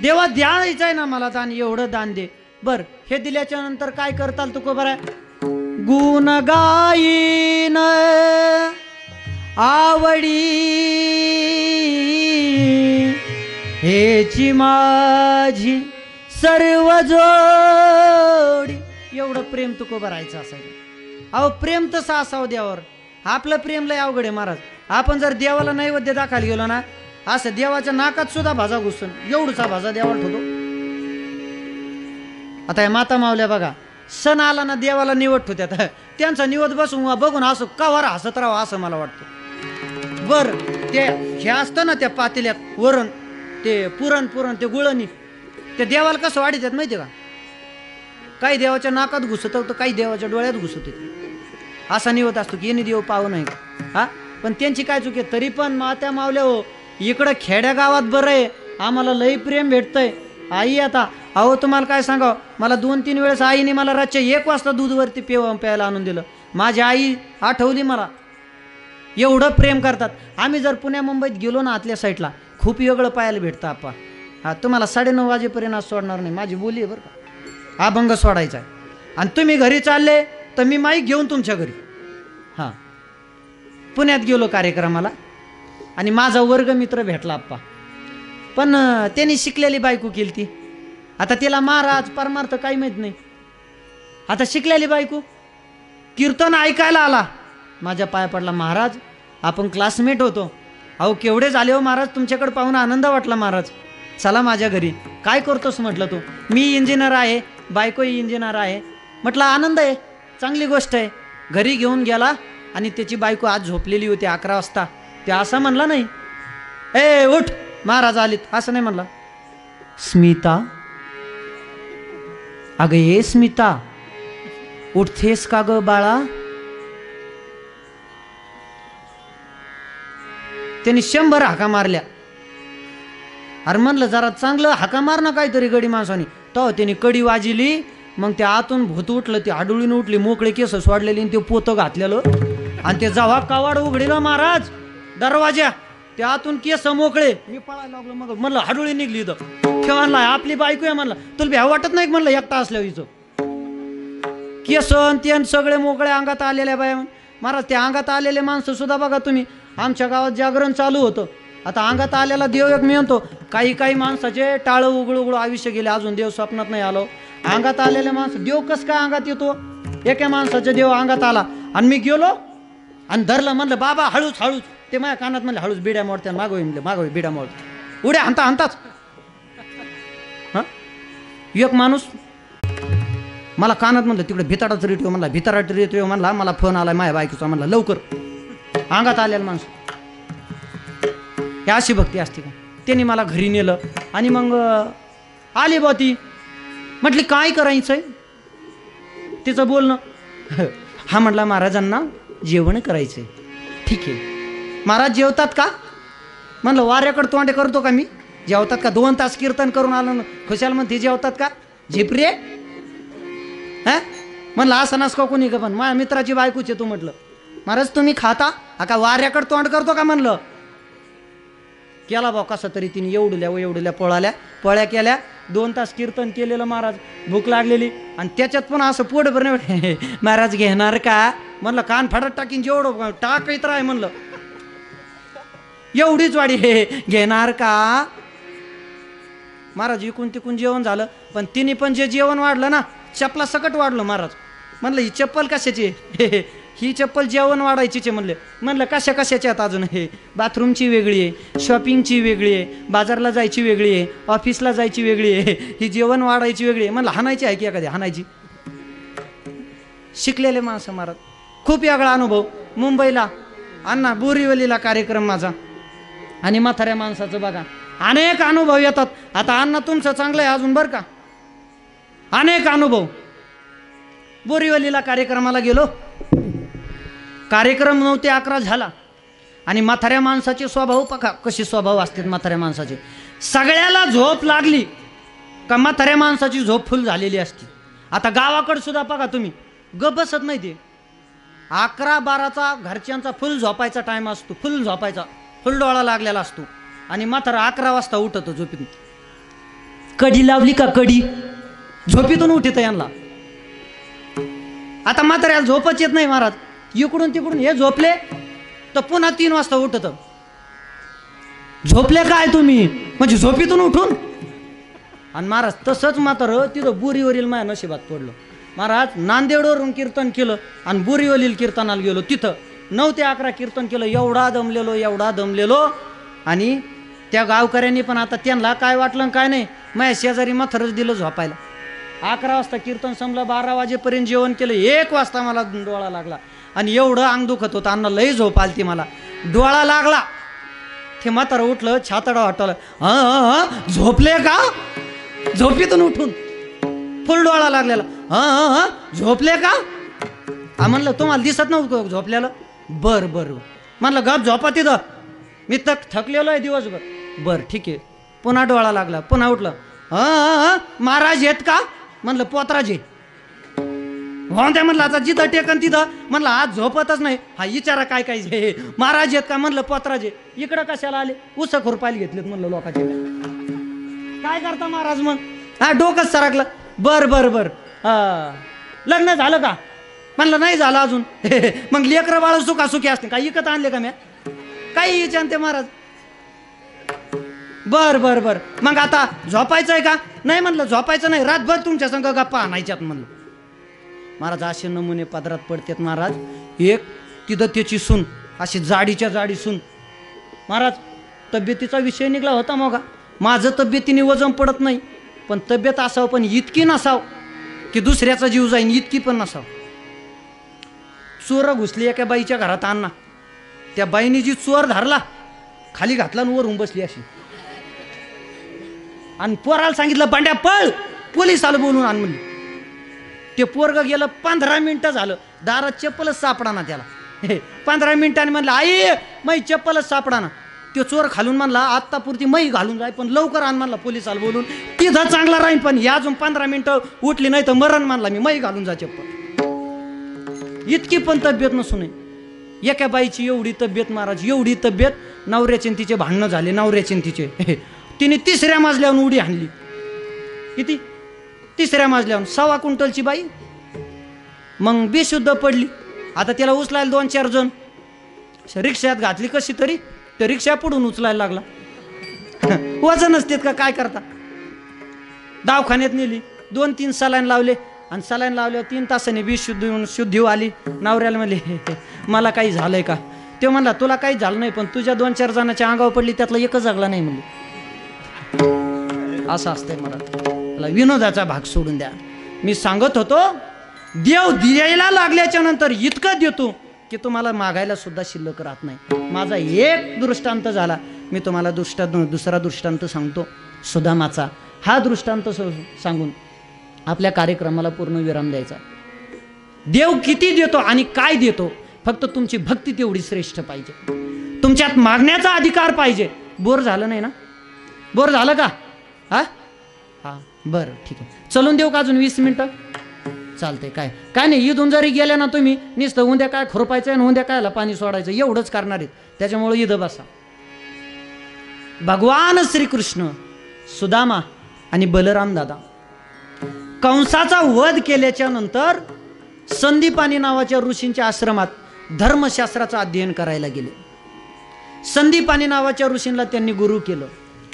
देवा द्यायचंय ना मला दान एवढं दान दे. बर हे दिल्याच्या नंतर काय करताल तू बरं. गुण गायीन आवडी हेची माझी सर्व जोडी. एवढं प्रेम तुको भरायचं असायचं. अहो प्रेम तसं असावं देवावर. आपलं प्रेम लय अवघड आहे महाराज. आपण जर देवाला नैवेद्य दाखल गेलो ना असं देवाच्या नाकात सुद्धा भाजा घुसून एवढूचा भाजा देवाला ठेवतो. आता या माता मावल्या बघा सण आला ना देवाला निवड ठेवत्यात. त्यांचा निवड बसून बघून असं कावर हसत राहावं असं मला वाटतं. बर ते हे असतं ना त्या पातेल्यात वरण ते पुरण ते गुळणी ते देवाला कसं वाढीतात माहिती का. काही देवाच्या नाकात घुसत होतं काही देवाच्या डोळ्यात घुसत होते. असा निवड असतो की येणे देव पाहू नाही का. हा पण त्यांची काय चुकी तरी पण मात्या मावल्या हो इकडं खेड्या गावात बरं आहे. आम्हाला लई प्रेम भेटतंय. आई आता अहो तुम्हाला काय सांगावं मला 2-3 वेळेस आईने मला रातच्या 1 वाजता दूधवरती प्यायला आणून दिलं. माझी आई आठवली मला. एवढं प्रेम करतात. आम्ही जर पुण्या मुंबईत गेलो ना आतल्या साईडला खूप वेगळं पाहायला भेटतं आप्पा. हा तुम्हाला 9:30 वाजेपर्यंत आज सोडणार नाही. माझी बोली आहे बरं का. अभंग सोडायचा आहे. आणि तुम्ही घरी चालले तर मी माईक घेऊन तुमच्या घरी. हां पुण्यात गेलो कार्यक्रमाला आणि माझा वर्गमित्र भेटला आप्पा. पण त्यांनी शिकलेली बायको केली ती. आता तिला महाराज परमार्थ काही माहीत नाही. आता शिकलेली बायको कीर्तन ऐकायला आला. माझ्या पाया पडला महाराज आपण क्लासमेट होतो. अहो केवढे झाले हो महाराज तुमच्याकडे पाहून आनंद वाटला महाराज. चला माझ्या घरी. काय करतोस म्हटलं तू. मी इंजिनियर आहे बायकोही इंजिनियर आहे. म्हटलं आनंद आहे चांगली गोष्ट आहे. घरी घेऊन गेला आणि त्याची बायको आज झोपलेली होती 11 वाजता. ते असं म्हणला नाही ए उठ महाराज आलीत असं नाही म्हणला. स्मिता अगं ये स्मिता उठतेस का ग बाळा. त्यांनी 100 हाका मारल्या. अरे म्हणलं जरा चांगलं हाका मार ना काहीतरी गडी माणसाने. तो त्यांनी कडी वाजिली. मग त्या आतून भूत उठलं. ती आडुळीनं उठली मोकळे केस सोडलेली आणि ते पोतं घातलेलं आणि ते जेव्हा कावाड उघडीलं महाराज दरवाजा त्या आतून केस मोकळे. मी पळायला लागलो. मग म्हणलं हाडुळी निघली तर ते म्हणला आपली बायको आहे. म्हणलं तुला भ्या वाटत नाही म्हणलं एकटा असल्यावर हिचं केस ते सगळे मोकळे अंगात आलेल्या बाया. महाराज त्या अंगात आलेले माणसं सुद्धा बघा तुम्ही. आमच्या गावात जागरण चालू होतं. आता अंगात आलेला देव एक मी म्हणतो काही माणसाचे टाळं उघडू आयुष्य गेले अजून देव स्वप्नात नाही आलो. अंगात आलेले माणसं देव कस काय अंगात येतो. एका माणसाचा देव अंगात आला आणि मी गेलो आणि धरलं. म्हणलं बाबा हळूच ते माझ्या कानात म्हणलं हळूच बिड्या मोडत्या मागवी बिड्या मोडत उड्या हाणताच. हां एक माणूस मला कानात म्हणलं तिकडे भिताडाच रेडिओ म्हणला भिताडाच रेडिओ म्हणला मला फोन आला माझ्या बायकोचा. म्हणला लवकर अंगात आलेला माणूस. हे अशी भक्ती असते का. त्यांनी मला घरी नेलं आणि मग आली बा ती. म्हटली काय करायचंय तिचं बोलणं. हा म्हटला महाराजांना जेवण करायचंय. ठीक आहे महाराज जेवतात का? म्हणलं वाऱ्याकडे तोंडे करतो का मी? जेवतात का? 2 तास कीर्तन करून आलो ना खुशाल म्हणते जेवतात का? झिपरे हा म्हणलं असं नसको कोणी का पण माझ्या मित्राची बायकोचे तू म्हटलं महाराज तुम्ही खाता हा का वाऱ्याकडे तोंड करतो का? म्हणलं केला भाऊ कसा तरी तिने एवढल्या पोळ्या केल्या. 2 तास कीर्तन केलेलं महाराज. भूक लागलेली आणि त्याच्यात पण असं पोट भरणे महाराज घेणार का? म्हणलं कान फाडत टाकीन जेवढं टाकायचं आहे म्हणलं एवढीच वाडी हे घेणार का? महाराज इकून तिकून जेवण झालं पण तिने पण जे जेवण वाढलं ना चपला सकट वाढलं महाराज. म्हणलं ही चप्पल कशाची? ही चप्पल जेवण वाढायचीच आहे. म्हणलं कशाची आहेत अजून? हे बाथरूमची वेगळी आहे, शॉपिंगची वेगळी आहे, बाजारला जायची वेगळी आहे, ऑफिसला जायची वेगळी आहे, ही जेवण वाढायची वेगळी आहे. म्हणलं हाणायची आहे की एखादी हाणायची? शिकलेले माणसं महाराज. खूप वेगळा अनुभव. मुंबईला अण्णा बोरीवलीला कार्यक्रम माझा आणि म्हाताऱ्या माणसाचं बघा अनेक अनुभव येतात. आता अण्णा तुमचं चांगलं आहे अजून बरं का. अनेक अनुभव. बोरीवलीला कार्यक्रमाला गेलो. कार्यक्रम 9 ते 11 झाला आणि म्हाताऱ्या माणसाचे स्वभाव बघा कसे स्वभाव असतात म्हाताऱ्या माणसाचे. सगळ्याला झोप लागली का म्हाताऱ्या माणसाची झोप फुल झालेली असते. आता गावाकडे सुद्धा बघा तुम्ही गप बसत नाही ते. 11-12चा घरच्यांचा फुल झोपायचा टाइम असतो. फुल झोपायचा फुल डोळा लागलेला असतो आणि म्हातारा 11 वाजता उठतो झोपीतून. कडी लावली का कडी झोपीतून उठित यांना. आता म्हाताऱ्याला झोपच येत नाही महाराज. इकडून तिकडून हे झोपले तर पुन्हा 3 वाजता उठत. झोपले काय तुम्ही म्हणजे झोपीतून उठून? आणि महाराज तसंच म्हातारं तिथं बोरीवरील माझ्या नशिबात पडलं. महाराज नांदेडवरून कीर्तन केलं आणि बोरीवलील कीर्तनाला गेलो. तिथं 9 ते 11 कीर्तन केलं. एवढा दमलेलो आणि त्या गावकऱ्यांनी पण आता त्यांना काय वाटलं काय नाही माझ्या शेजारी म्हातारच दिलं झोपायला. 11 वाजता कीर्तन संपलं. 12 वाजेपर्यंत जेवण केलं. 1 वाजता मला डोळा लागला आणि एवढं अंग दुखत होतं. अण्णा लई झोप आलती मला. डोळा लागला ते म्हातारं उठलं छातडा वाटलं. झोपले का? झोपीतून उठून फुल डोळा लागलेला. झोपले का? म्हणलं तुम्हाला दिसत नव्हतं झोपलेलं? बर म्हणलं गप झोपा तिथं मी थकलेलो आहे दिवसभर. बर ठीक आहे. पुन्हा डोळा लागला. पुन्हा उठलं. महाराज येत का? म्हणलं पोतराजे होऊन द्या. म्हणलं आता जिथं टेकन तिथं. म्हणलं आज झोपतच नाही. हा विचारा काय हे महाराज येत का? म्हणलं पोतराजे. इकडं कशाला आले? उस खुरपायला घेतलेत म्हणलं लोकांचे. काय करता महाराज मग? हा डोकंच सरकलं. बर लग्न झालं का? म्हणलं नाही झालं अजून. मग लेकरं बाळ सुखासुखी असते काय इकत आणले का म्या? काही विचारते महाराज. बर मग आता झोपायचं आहे का? नाही म्हणलं झोपायचं नाही. रातभर तुमच्या संग गप्पा आणायच्यात म्हणलं. महाराज असे नमुने पदरात पडतात महाराज. एक तिथं त्याची सून अशी जाडीच्या जाडी सून. महाराज तब्येतीचा विषय निघला होता मग. माझं तब्येतीने वजन पडत नाही पण तब्येत असावं पण इतकी नसावं की दुसऱ्याचा जीव जाईन इतकी पण नसावं. चोर घुसली एका बाईच्या घरात. अण्णा त्या बाईने जी चोर धरला खाली घातला आणि वरून बसली अशी. आणि पोराला सांगितलं बंड्या पळ पोलीस आलं बोलून आण म्हणली. ते पोरग गेलं. 15 मिनिटं झालं दारात चप्पलच सापडा ना त्याला. 15 मिनिटांनी म्हणलं आई मै चप्पलच सापडा ना. तो चोर खालून म्हणला आत्तापुरती मै घालून जाय पण लवकर आण म्हणला पोलिसाला बोलून. तिथं चांगला राहीन पण या अजून 15 मिनिटं उठली नाही तर मरण म्हणला मी. मै घालून जा चप्पल. इतकी पण तब्येत नसून एका बाईची एवढी तब्येत महाराज. एवढी तब्येत. नवऱ्याचे तिचे भांडणं झाले नवऱ्याचे तिचे. तिने 3ऱ्या मजल्यावरून उडी हाणली. किती? 3ऱ्या मजल्यावरून 1.25 क्विंटलची बाई. मग बेशुद्ध पडली. आता त्याला उचलायला 2-4 जण. रिक्षात घातली कशी तरी. तर रिक्षा पुढून उचलायला लागला. वजन असते का काय करता. दवाखान्यात नेली. 2-3 सलाईन लावले आणि सलाईन लावल्यावर 3 तासांनी शुद्धी आली. नवऱ्याला म्हणले मला काही झालंय का? ते म्हणला तुला काही झालं नाही पण तुझ्या 2-4 जणांच्या अंगावर पडली त्यातला एकच जगला नाही म्हणले. असं असतंय मला. त्याला विनोदाचा भाग सोडून द्या. मी सांगत होतो देव द्यायला लागल्याच्या नंतर इतकं देतो की तुम्हाला मागायला सुद्धा शिल्लक राहत नाही. माझा एक दृष्टांत झाला. मी तुम्हाला दुसरा दृष्टांत सांगतो सुदामाचा. हा दृष्टांत सांगून आपल्या कार्यक्रमाला पूर्ण विराम द्यायचा. देव किती देतो आणि काय देतो, फक्त तुमची भक्ती तेवढी श्रेष्ठ पाहिजे, तुमच्यात मागण्याचा अधिकार पाहिजे. बोर झालं नाही ना? बोर झालं का? हा हा बरं ठीक आहे. चलून देऊ का अजून 20 मिनिटं? चालतंय. काय नाही, इथून जरी गेल्या ना तुम्ही, नुसतं उद्या काय खुरपायचं आणि उद्या कायला पाणी सोडायचं एवढंच करणार आहेत. त्याच्यामुळे इथं बसा. भगवान श्रीकृष्ण, सुदामा आणि बलराम दादा कंसाचा वध केल्याच्या नंतर संदीपानी नावाच्या ऋषींच्या आश्रमात धर्मशास्त्राचं अध्ययन करायला गेले. संदीपानी नावाच्या ऋषींना त्यांनी गुरु केलं.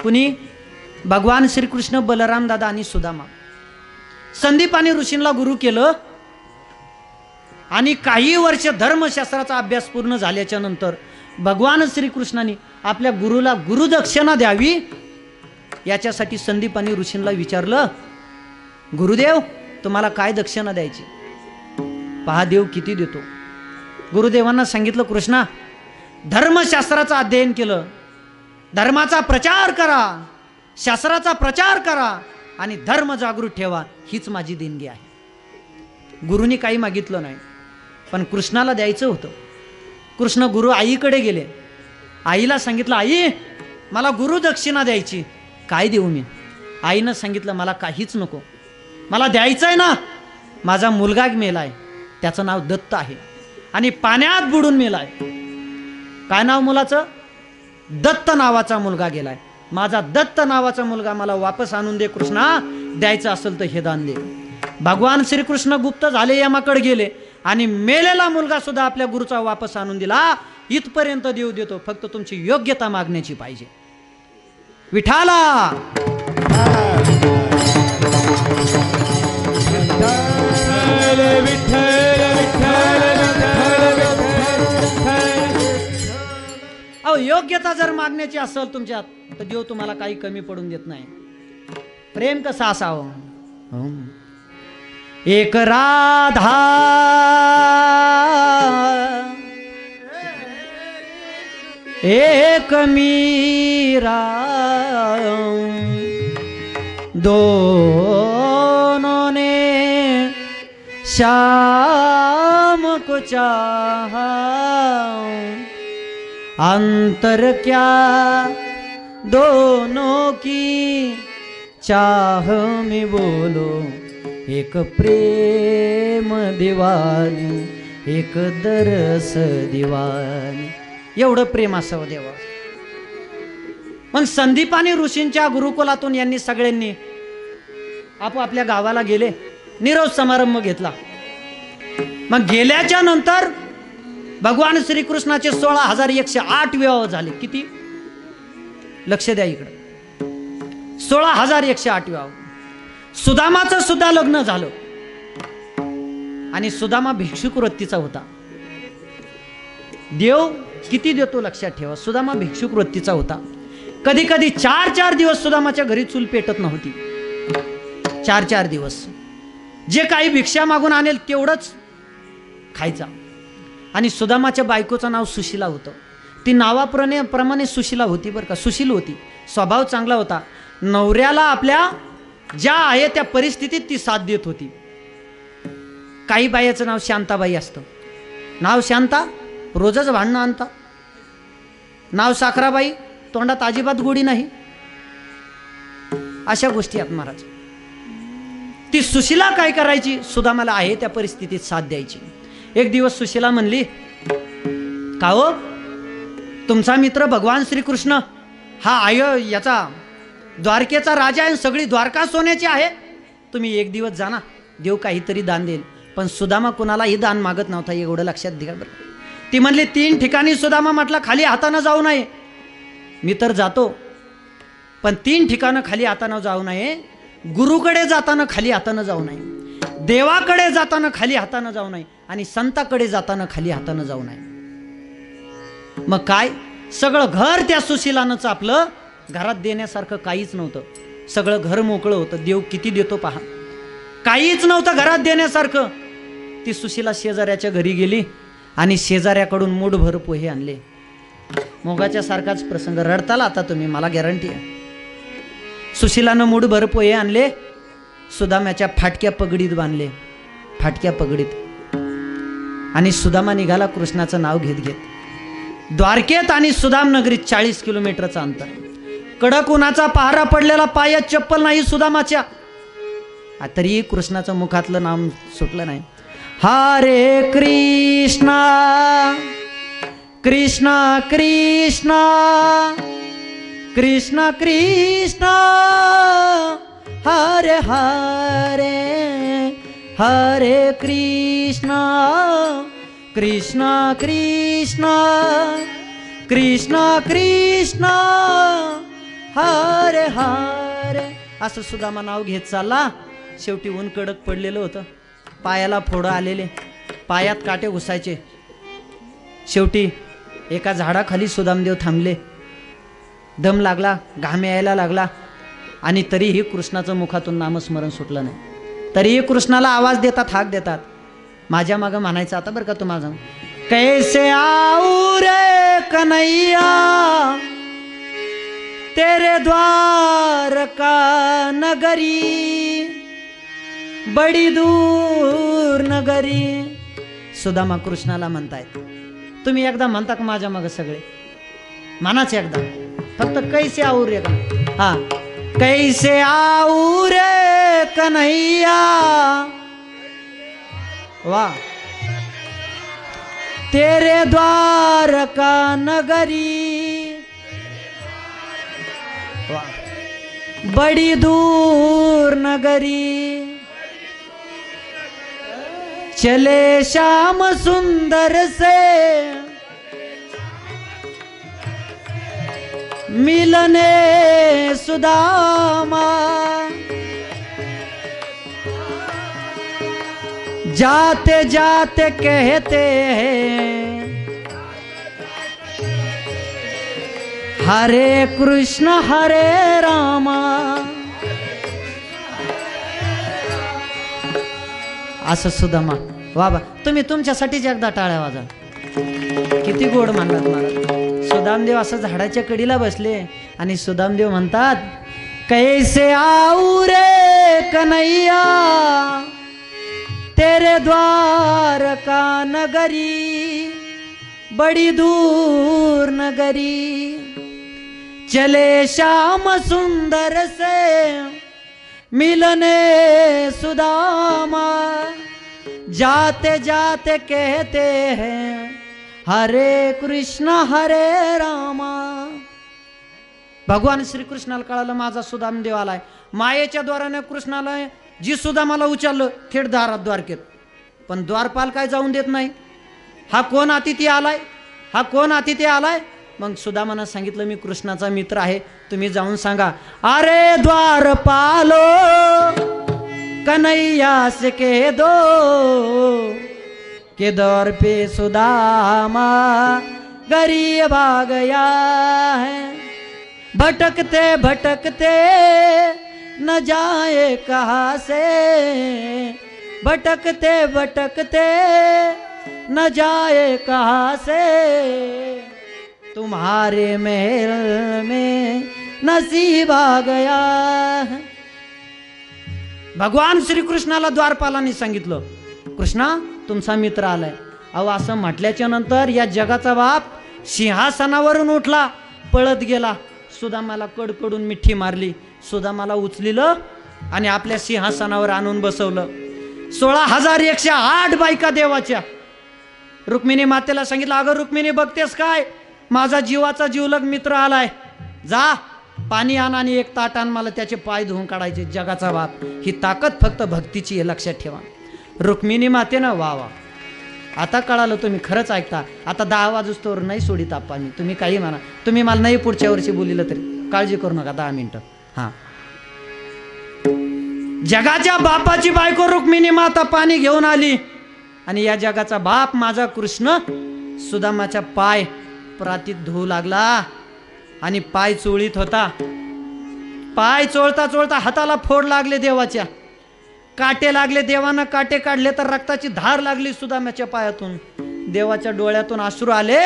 कुणी? भगवान श्रीकृष्ण, बलराम दादा आणि सुदामा. संदीपानी ऋषींना गुरु केलं आणि काही वर्ष धर्मशास्त्राचा अभ्यास पूर्ण झाल्याच्या नंतर भगवान श्रीकृष्णाने आपल्या गुरुला गुरुदक्षिणा द्यावी याच्यासाठी संदीपानी ऋषींना विचारलं, गुरुदेव तुम्हाला काय दक्षिणा द्यायची? पहा देव किती देतो. गुरुदेवांना सांगितलं, कृष्णा धर्मशास्त्राचं अध्ययन केलं, धर्माचा प्रचार करा, शास्त्राचा प्रचार करा आणि धर्म जागृत ठेवा, हीच माझी देणगी आहे. गुरुनी काही मागितलं नाही, पण कृष्णाला द्यायचं होतं. कृष्ण गुरु आईकडे गेले. आईला सांगितलं, आई मला गुरुदक्षिणा द्यायची, काय देऊ मी? आईनं सांगितलं, मला काहीच नको, मला द्यायचं आहे ना, माझा मुलगा मेलाय, त्याचं नाव दत्त आहे आणि पाण्यात बुडून मेलाय. काय नाव मुलाचं? दत्त नावाचा मुलगा गेलाय. माझा दत्त नावाचा मुलगा मला वापस आणून दे कृष्णा, द्यायचं असेल तर हे दान दे. भगवान श्रीकृष्ण गुप्त झाले, यमाकडे गेले आणि मेलेला मुलगा सुद्धा आपल्या गुरुचा वापस आणून दिला. इथपर्यंत देव देतो, फक्त तुमची योग्यता मागण्याची पाहिजे. विठाला अहो, योग्यता जर मागण्याची असेल तुमच्यात तर देव तुम्हाला काही कमी पडून देत नाही. प्रेम कसं असावं? एक राधा एक मीरा, दोनों ने श्याम को चाहा, अंतर क्या दोनों की चाह में बोलो, एक प्रेम दीवानी एक दरस दीवानी. एवढं प्रेम असावं देवा. मग संदीपानी ऋषींच्या गुरुकुलातून यांनी सगळ्यांनी आपापल्या गावाला गेले, निरोध समारंभ घेतला. मग गेल्याच्या नंतर भगवान श्रीकृष्णाचे 16,108 विवाह झाले. किती? लक्ष द्या इकडे, 16,108 विवाह. सुदामाचं सुद्धा लग्न झालं आणि सुदामा भिक्षुक वृत्तीचा होता. देव किती देतो लक्षात ठेवा. सुदामा भिक्षुक वृत्तीचा होता. कधी कधी 4-4 दिवस सुदामाच्या घरी चूल पेटत नव्हती. 4-4 दिवस जे काही भिक्षा मागून आणेल तेवढंच खायचा. आणि सुदामाच्या बायकोचं नाव सुशीला होतं. ती नावाप्रमाणे सुशीला होती बरं का, सुशील होती, स्वभाव चांगला होता. नवऱ्याला आपल्या ज्या आहे त्या परिस्थितीत ती साथ देत होती. काही बायाचं नाव शांताबाई असतं. नाव शांता, रोजच भांडणं आणता. नाव साखराबाई, तोंडात अजिबात गोडी नाही. अशा गोष्टी आहेत महाराज. ती सुशीला काय करायची? सुदामाला आहे त्या परिस्थितीत साथ द्यायची. एक दिवस सुशीला म्हणली, का हो तुमचा मित्र भगवान श्रीकृष्ण हा याचा द्वारकेचा राजा आहे, सगळी द्वारका सोन्याची आहे. तुम्ही एक दिवस जा ना, देव काहीतरी दान देईल. पण सुदामा कुणालाही दान मागत नव्हता, एवढं लक्षात घ्या बरं. ती म्हणली 3 ठिकाणी सुदामा म्हटला खाली हातानं जाऊ नये. मी तर जातो, पण 3 ठिकाणं खाली हातानं जाऊ नये. गुरुकडे जाताना खाली हातानं जाऊ नये, देवाकडे जाताना खाली हातानं जाऊ नये आणि संताकडे जाताना खाली हातानं जाऊ नये. मग काय, सगळं घर त्या सुशीलानंच आपलं. घरात देण्यासारखं काहीच नव्हतं, सगळं घर मोकळं होतं. देव किती देतो पहा. काहीच नव्हतं घरात देण्यासारखं. ती सुशीला शेजाऱ्याच्या घरी गेली आणि शेजाऱ्याकडून मूठभर पोहे आणले. मोगाच्या सारखाच प्रसंग. रडताला आता तुम्ही, मला गॅरंटी आहे. सुशीलानं मूठभर पोहे आणले, सुदाम्याच्या फाटक्या पगडीत बांधले. फाटक्या पगडीत आणि सुदामा निघाला कृष्णाचं नाव घेत घेत. द्वारकेत आणि सुदाम नगरीत 40 किलोमीटरचं अंतर. कडक उन्हाचा पहारा पडलेला, पायात चप्पल नाही सुदामाच्या, तरीही कृष्णाचं मुखातलं नाम सुटलं नाही. हरे कृष्णा कृष्णा कृष्णा कृष्णा कृष्णा हरे हरे हरे कृष्णा कृष्णा कृष्णा कृष्णा कृष्णा हरे हरे असं सुदामा नाव घेत चालला. शेवटी ऊन कडक पडलेलं होतं, पायाला फोडं आलेले, पायात काटे घुसायचे. शेवटी एका झाडाखाली सुदामदेव थांबले. दम लागला, घाम यायला लागला, आणि तरीही कृष्णाचं मुखातून नामस्मरण सुटलं नाही. तरीही कृष्णाला आवाज देतात, हाक देतात. माझ्या मागं म्हणायचं आता बरं का तुम्हाला, कैसे आऊ रे कन्हैया तेरे द्वार का नगरी बडी दूर नगरी. सुदामा कृष्णाला म्हणतायत. तुम्ही एकदा म्हणता का माझ्या मागं सगळे? म्हणाच एकदा फक्त, कैसे आऊ रे कन्हैया. हा, कैसे आऊ रे कन्हैया. वाह. तेरे द्वार का नगरी वाह बड़ी दूर नगरी. चले श्याम सुंदर से मिलने सुदामा. जाते जाते कहते हैं हरे कृष्ण हरे रामा. असं सुदामा. बाबा तुम्ही तुमच्यासाठीच एकदा टाळ्या वाजा. किती गोड मानलात मला. सुदामदेव असं झाडाच्या कडीला बसले आणि सुदामदेव म्हणतात, कैसे आऊ रे कन्हैया तेरे द्वार का नगरी बड़ी दूर नगरी. चले श्याम सुंदर से मिलने सुदामा. जाते जाते कहते हैं हरे कृष्ण हरे रामा. भगवान श्रीकृष्णाला कळालं माझा सुदामदेव आलाय. मायेच्या द्वाराने कृष्णाला जी सुदामाला उचललं थेट दारात द्वारकेत. पण द्वारपाल काय जाऊन देत नाही. हा कोण अतिथी आलाय, हा कोण अतिथी आलाय. मग सुदामानं सांगितलं मी कृष्णाचा मित्र आहे, तुम्ही जाऊन सांगा. अरे द्वारपालो कन्हैया से कह दो के दौर पे सुदामा गरीब आ गया है. भटकते भटकते न जाए कहाँ से, भटकते भटकते न जाए कहाँ से. तुम्हारे महल में नसीब आ गया है. भगवान श्रीकृष्णाला द्वारपालांनी सांगितलं, कृष्णा तुमचा मित्र आलाय. अहो असं म्हटल्याच्या नंतर या जगाचा बाप सिंहासनावरून उठला, पळत गेला. सुदामाला कडकडून मिठी मारली. सुदामाला उचलिलं आणि आपल्या सिंहासनावर आणून बसवलं. 16,108 बायका देवाच्या. रुक्मिणी मातेला सांगितलं, अगं रुक्मिणी बघतेस काय, माझा जीवाचा जीवलग मित्र आलाय. जा पाणी आण आणि एक ताट आण, मला त्याचे पाय धुवून काढायचे. जगाचा बाप. ही ताकद फक्त भक्तीची आहे, लक्षात ठेवा. रुक्मिणी मातेनं वा वा, आता कळालं तुम्ही खरंच ऐकता. आता 10 वाजूस्तोवर नाही सोडित आप्पा मी. तुम्ही काही म्हणा, तुम्ही मला नाही पुढच्या वर्षी बोलिलं तरी काळजी करू नका. 10 मिनिटं. हा, जगाच्या बापाची बायको रुक्मिणी माता पाणी घेऊन आली आणि या जगाचा बाप माझा कृष्ण सुदामाच्या पाय प्रातीत धुवू लागला आणि पाय चोळीत होता. पाय चोळता चोळता हाताला फोड लागले देवाच्या, काटे लागले. देवानं काटे काढले तर रक्ताची धार लागली सुदामाच्या पायातून. देवाच्या डोळ्यातून अश्रू आले.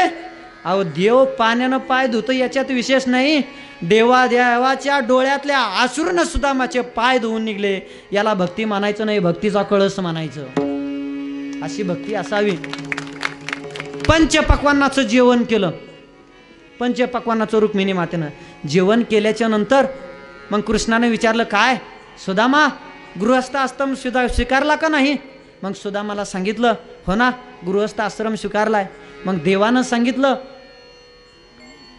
अहो देव पाण्यानं पाय धुतो याच्यात विशेष नाही, देवाच्या डोळ्यातल्या अश्रूनं सुदामाचे पाय धुवून निघले. याला भक्ती म्हणायचं नाही, भक्तीचा कळस म्हणायचं. अशी भक्ती असावी. पंचपक्वान्नाचं जेवण केलं. पंचपक्वान्नाचं रुक्मिणी मातेनं जेवण केल्याच्या नंतर मग कृष्णाने विचारलं, काय सुदामा गृहस्थ आश्रम स्वीकारला का नाही? मग सुदामाला सांगितलं, हो ना गृहस्थ आश्रम स्वीकारलाय. मग देवानं सांगितलं,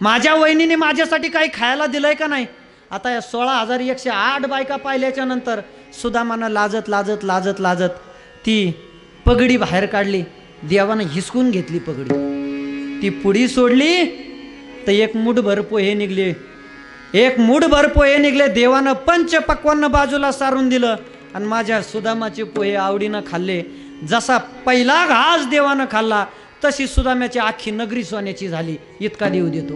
माझ्या वहिनीने माझ्यासाठी काही खायला दिलंय का नाही? आता या 16,108 बायका पाहिल्याच्या नंतर सुदामानं लाजत लाजत लाजत लाजत ती पगडी बाहेर काढली. देवानं हिसकून घेतली पगडी. ती पुडी सोडली तर एक मूठभर पोहे निघले. एक मूठभर पोहे निघले. देवानं पंचपक्वान्न बाजूला सारून दिलं आणि माझ्या सुदामाचे पोहे आवडीनं खाल्ले. जसा पहिला घास देवानं खाल्ला तशी सुदाम्याची आखी नगरी सोन्याची झाली. इतका देव देतो.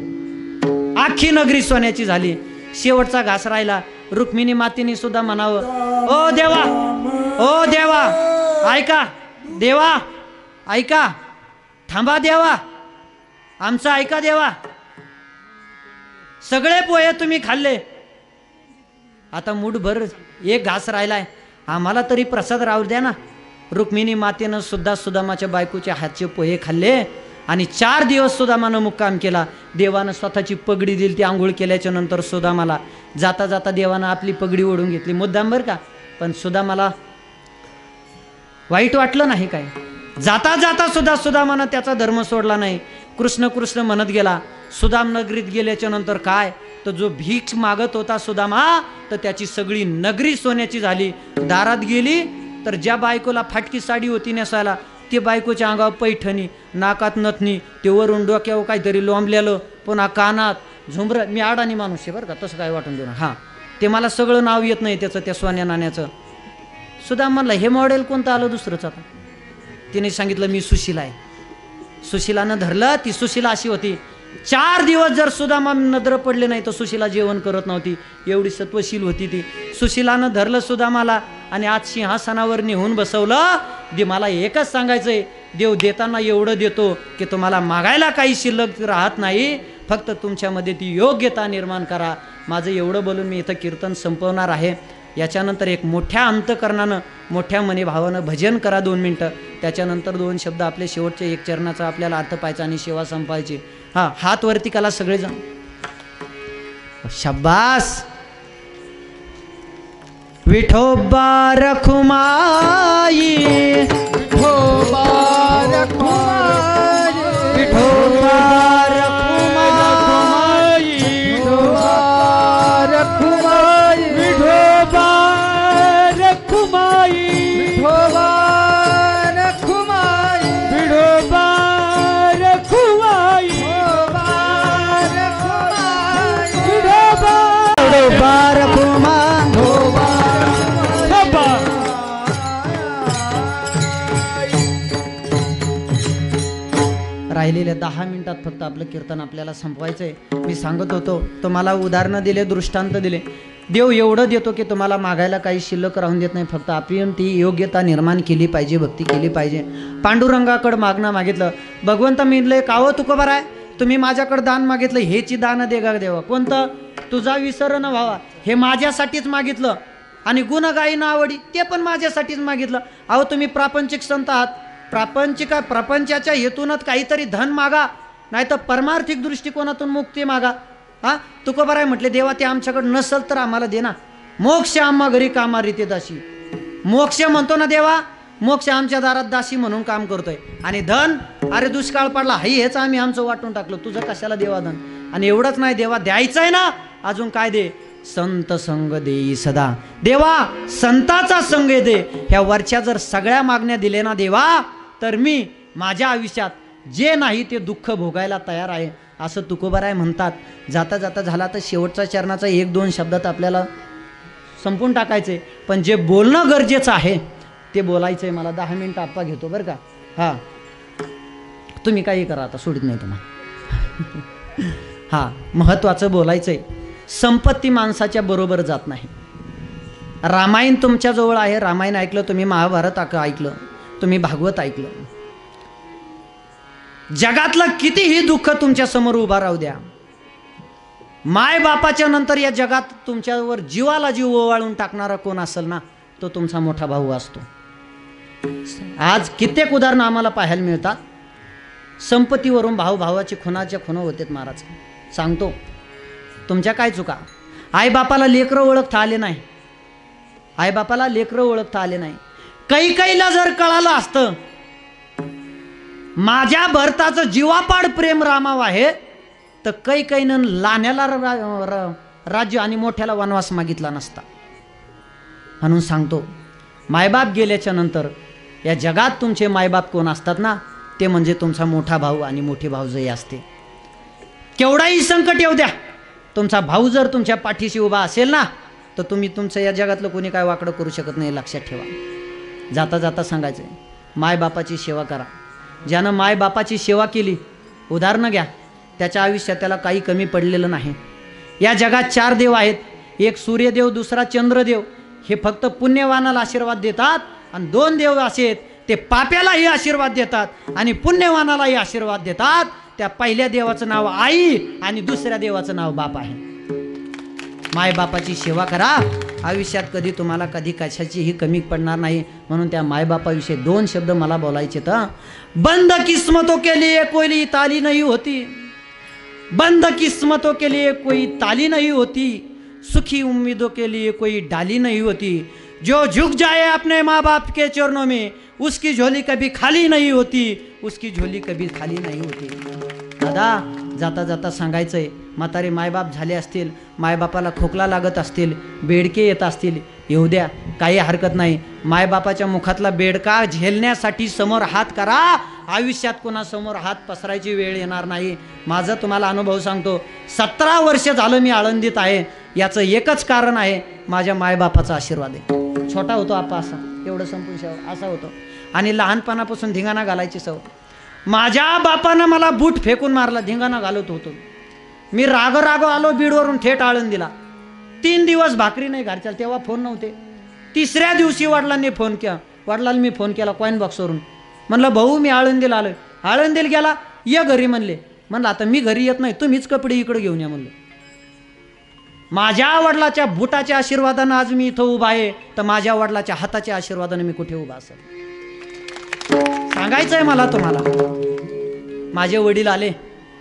आखी नगरी सोन्याची झाली. शेवटचा घास राहिला. रुक्मिणी मातेने सुद्धा म्हणावं, ओ देवा, ओ देवा, ऐका देवा, ऐका, थांबा देवा, आमचं ऐका देवा, सगळे पोहे तुम्ही खाल्ले, आता मूठभर एक घास राहिलाय, आम्हाला तरी प्रसाद राहू द्या ना. रुक्मिणी मातेनं सुद्धा सुदामाच्या बायकोच्या हातचे पोहे खाल्ले आणि 4 दिवस सुदामानं मुक्काम केला. देवानं स्वतःची पगडी दिली. ती आंघोळ केल्याच्या नंतर सुदामाला जाता जाता देवानं आपली पगडी ओढून घेतली. मुद्दाम बरं का, पण सुदामाला वाईट वाटलं नाही काय. जाता जाता सुद्धा सुदामानं त्याचा धर्म सोडला नाही. कृष्ण कृष्ण म्हणत गेला. सुदाम नगरीत गेल्याच्या नंतर काय, तर जो भीक मागत होता सुदामा, तर त्याची सगळी नगरी सोन्याची झाली. दारात गेली तर ज्या बायकोला फाटकी साडी होती नेसायला, ते बायकोच्या अंगावर पैठणी, नाकात नथनी, ते वरून डोक्यावर काहीतरी लोंबलेलं, पुन्हा कानात झुंबर. मी अडाणी माणूस आहे बरं का, तसं काय वाटून देणार. हां, ते मला सगळं नाव येत नाही त्याचं, त्या सोन्या नाण्याचं. सुदाम म्हणलं, हे मॉडेल कोणतं आलं दुसरंच? आता तिने सांगितलं, मी सुशीला आहे. सुशीलानं धरलं. ती सुशीला अशी होती, 4 दिवस जर सुदामा नजर पडले नाही तर सुशीला जेवण करत नव्हती. एवढी सत्वशील होती ती. सुशीलानं धरलं सुदामाला आणि आज सिंहासनावर नेऊन बसवलं. मला एकच सांगायचंय, देव देताना एवढं देतो की तुम्हाला मागायला काही शिल्लक राहत नाही. फक्त तुमच्यामध्ये ती योग्यता निर्माण करा. माझं एवढं बोलून मी इथं कीर्तन संपवणार आहे. याच्यानंतर एक मोठ्या अंतकरणानं, मोठ्या मनीभावानं भजन करा 2 मिनटं. त्याच्यानंतर 2 शब्द आपले शेवटचे 1 चरणाचा आपल्याला अर्थ पाहायचा आणि सेवा संपायची. हां, हात वरती करा सगळेजण. शाबास. विठोबा रखुमाई, विठोबा रखुमाई, विठोबा रखुमाई, विठोबा रखुमाई, विठोबा रखुमाई, विठोबा रखुमाई, विठोबा रखुमाई, विठोबा रखुमाई, राहिलेल्या 10 मिनिटात फक्त आपलं कीर्तन आपल्याला संपवायचंय. मी सांगत होतो, तुम्हाला उदाहरणं दिले, दृष्टांत दिले. देव एवढं देतो की तुम्हाला मागायला काही शिल्लक राहून देत नाही. फक्त आपण ती योग्यता निर्माण केली पाहिजे, भक्ती केली पाहिजे. पांडुरंगाकडं मागणं मागितलं. भगवंत म्हणले, कावं तुकोबार आहे, तुम्ही माझ्याकडे दान मागितलं, हेची दान देगा देवा. कोणतं? तुझा विसर न व्हावा, हे माझ्यासाठीच मागितलं. आणि गुणगायी ना आवडी, ते पण माझ्यासाठीच मागितलं. अहो तुम्ही प्रापंचिक संत आहात, प्रपंचाच्या हेतूनच काहीतरी धन मागा, नाही तर परमार्थिक दृष्टिकोनातून मुक्ती मागा. हां, तुकोबाराय म्हटले, देवा ते आमच्याकडे नसल तर आम्हाला दे ना. मोक्ष आम्हा घरी कामा रीते दासी. मोक्ष म्हणतो ना देवा, मोक्ष आमच्या दारात दासी म्हणून काम करतोय. आणि धन, अरे दुष्काळ पडला, हाई हेच आम्ही आमचं वाटून टाकलं, तुझं कशाला देवा धन. आणि एवढंच नाही देवा, द्यायचं आहे ना, अजून काय दे, संत संग देई सदा. देवा संताचा संग दे. ह्या वरच्या जर सगळ्या मागण्या दिले ना देवा, तर मी माझ्या आयुष्यात जे नाही ते दुःख भोगायला तयार आहे, असं तुकोबाराय म्हणतात. जाता जाता झाला तर शेवटचा चरणाचा 1-2 शब्दात आपल्याला संपून टाकायचे. पण जे बोलणं गरजेचं आहे ते बोलायचं आहे. मला 10 मिनिटं आप्पा घेतो बरं का. हां, तुम्ही काही करा, आता सोडित नाही तुम्हाला. हां, महत्त्वाचं बोलायचं आहे. संपत्ती माणसाच्या बरोबर जात नाही. रामायण तुमच्याजवळ आहे, रामायण ऐकलं तुम्ही, महाभारत ऐकलं तुम्ही, भागवत ऐकलं. जगातलं कितीही दुःख तुमच्या समोर उभा राहू द्या, माय बापाच्या नंतर या जगात तुमच्यावर जीवाला जीव ओवाळून टाकणारा कोण असेल ना, तो तुमचा मोठा भाऊ असतो. आज कित्येक उदाहरणं आम्हाला पाहायला मिळतात. संपत्तीवरून भावाची खुनाच्या खुनं होतेत महाराज. सांगतो तुमच्या काय चुका. आईबापाला लेकरं ओळखता आले नाही, आईबापाला लेकरं ओळखता आले नाही. कैकेयीला जर कळालं असतं माझ्या भरताचं जीवापाड प्रेम रामाव आहे, तर कैकेयीनं लाण्याला राज्य आणि मोठ्याला वनवास मागितला नसता. म्हणून सांगतो, मायबाप गेल्याच्या नंतर या जगात तुमचे मायबाप कोण असतात ना, ते म्हणजे तुमचा मोठा भाऊ आणि मोठी भाऊजई असते. केवढाही संकट येऊ द्या, तुमचा भाऊ जर तुमच्या पाठीशी उभा असेल ना, तर तुम्ही तुमचं या जगातलं कोणी काय वाकडं करू शकत नाही, लक्षात ठेवा. जाता जाता सांगायचं आहे, मायबापाची सेवा करा. ज्यानं मायबापाची सेवा केली, उदाहरणं घ्या, त्याच्या आयुष्यात त्याला काही कमी पडलेलं नाही. या जगात 4 देव आहेत, एक सूर्यदेव, दुसरा चंद्रदेव. हे फक्त पुण्यवानाला आशीर्वाद देतात, आणि 2 देव असे आहेत ते पाप्यालाही आशीर्वाद देतात आणि पुण्यवानालाही आशीर्वाद देतात. त्या पहिल्या देवाचं नाव आई आणि दुसऱ्या देवाचं नाव बाप आहे. मायबापाची सेवा करा, आयुष्यात कधी तुम्हाला कधी कशाचीही कमी पडणार नाही. म्हणून त्या मायबापाविषयी 2 शब्द मला बोलायचे. तर बंद किस्मतों के लिए कोई ताली नहीं होती, बंद किस्मतों के लिए कोई ताली नहीं होती, सुखी उम्मीदों के लिए कोई डाली नहीं होती. जो झुक जाए अपने माँ बाप के चरणों में, उसकी झोली कभी खाली नहीं होती, उसकी झोली कभी खाली नहीं होती. दादा, जाता जाता सांगायचंय, म्हातारे मायबाप झाले असतील, मायबापाला खोकला लागत असतील, बेडके येत असतील, येऊ द्या, काही हरकत नाही. मायबापाच्या मुखातला बेडका झेलण्यासाठी समोर हात करा. आयुष्यात कोणासमोर हात पसरायची वेळ येणार नाही. माझा तुम्हाला अनुभव सांगतो, 17 वर्ष झालं मी आळंदीत आहे. याचं एकच कारण आहे, माझ्या मायबापाचा आशीर्वाद आहे. छोटा होतो आपा असा, एवढं संपून शेव असा होतो, आणि लहानपणापासून धिंगाणा घालायची सवय. माझ्या बापानं मला बूट फेकून मारला, धिंगाणा घालत होतो मी. राग आलो बीडवरून थेट आळंदीला. 3 दिवस भाकरी नाही घरच्या, तेव्हा फोन नव्हते. 3ऱ्या दिवशी वडिलांनी फोन केला, वडिलांनी मी फोन केला कॉईन बॉक्सवरून. म्हणलं भाऊ मी आळंदीला आलोय. आळंदीला गेला, ये घरी म्हणले. म्हणलं आता मी घरी येत नाही, तुम्हीच कपडे इकडे घेऊन या म्हणलं. माझ्या वडिलाच्या बुटाच्या आशीर्वादानं आज मी इथं उभा आहे, तर माझ्या वडिलाच्या हाताच्या आशीर्वादानं मी कुठे उभा असेल. सांगायचंय मला तुम्हाला. माझे वडील आले,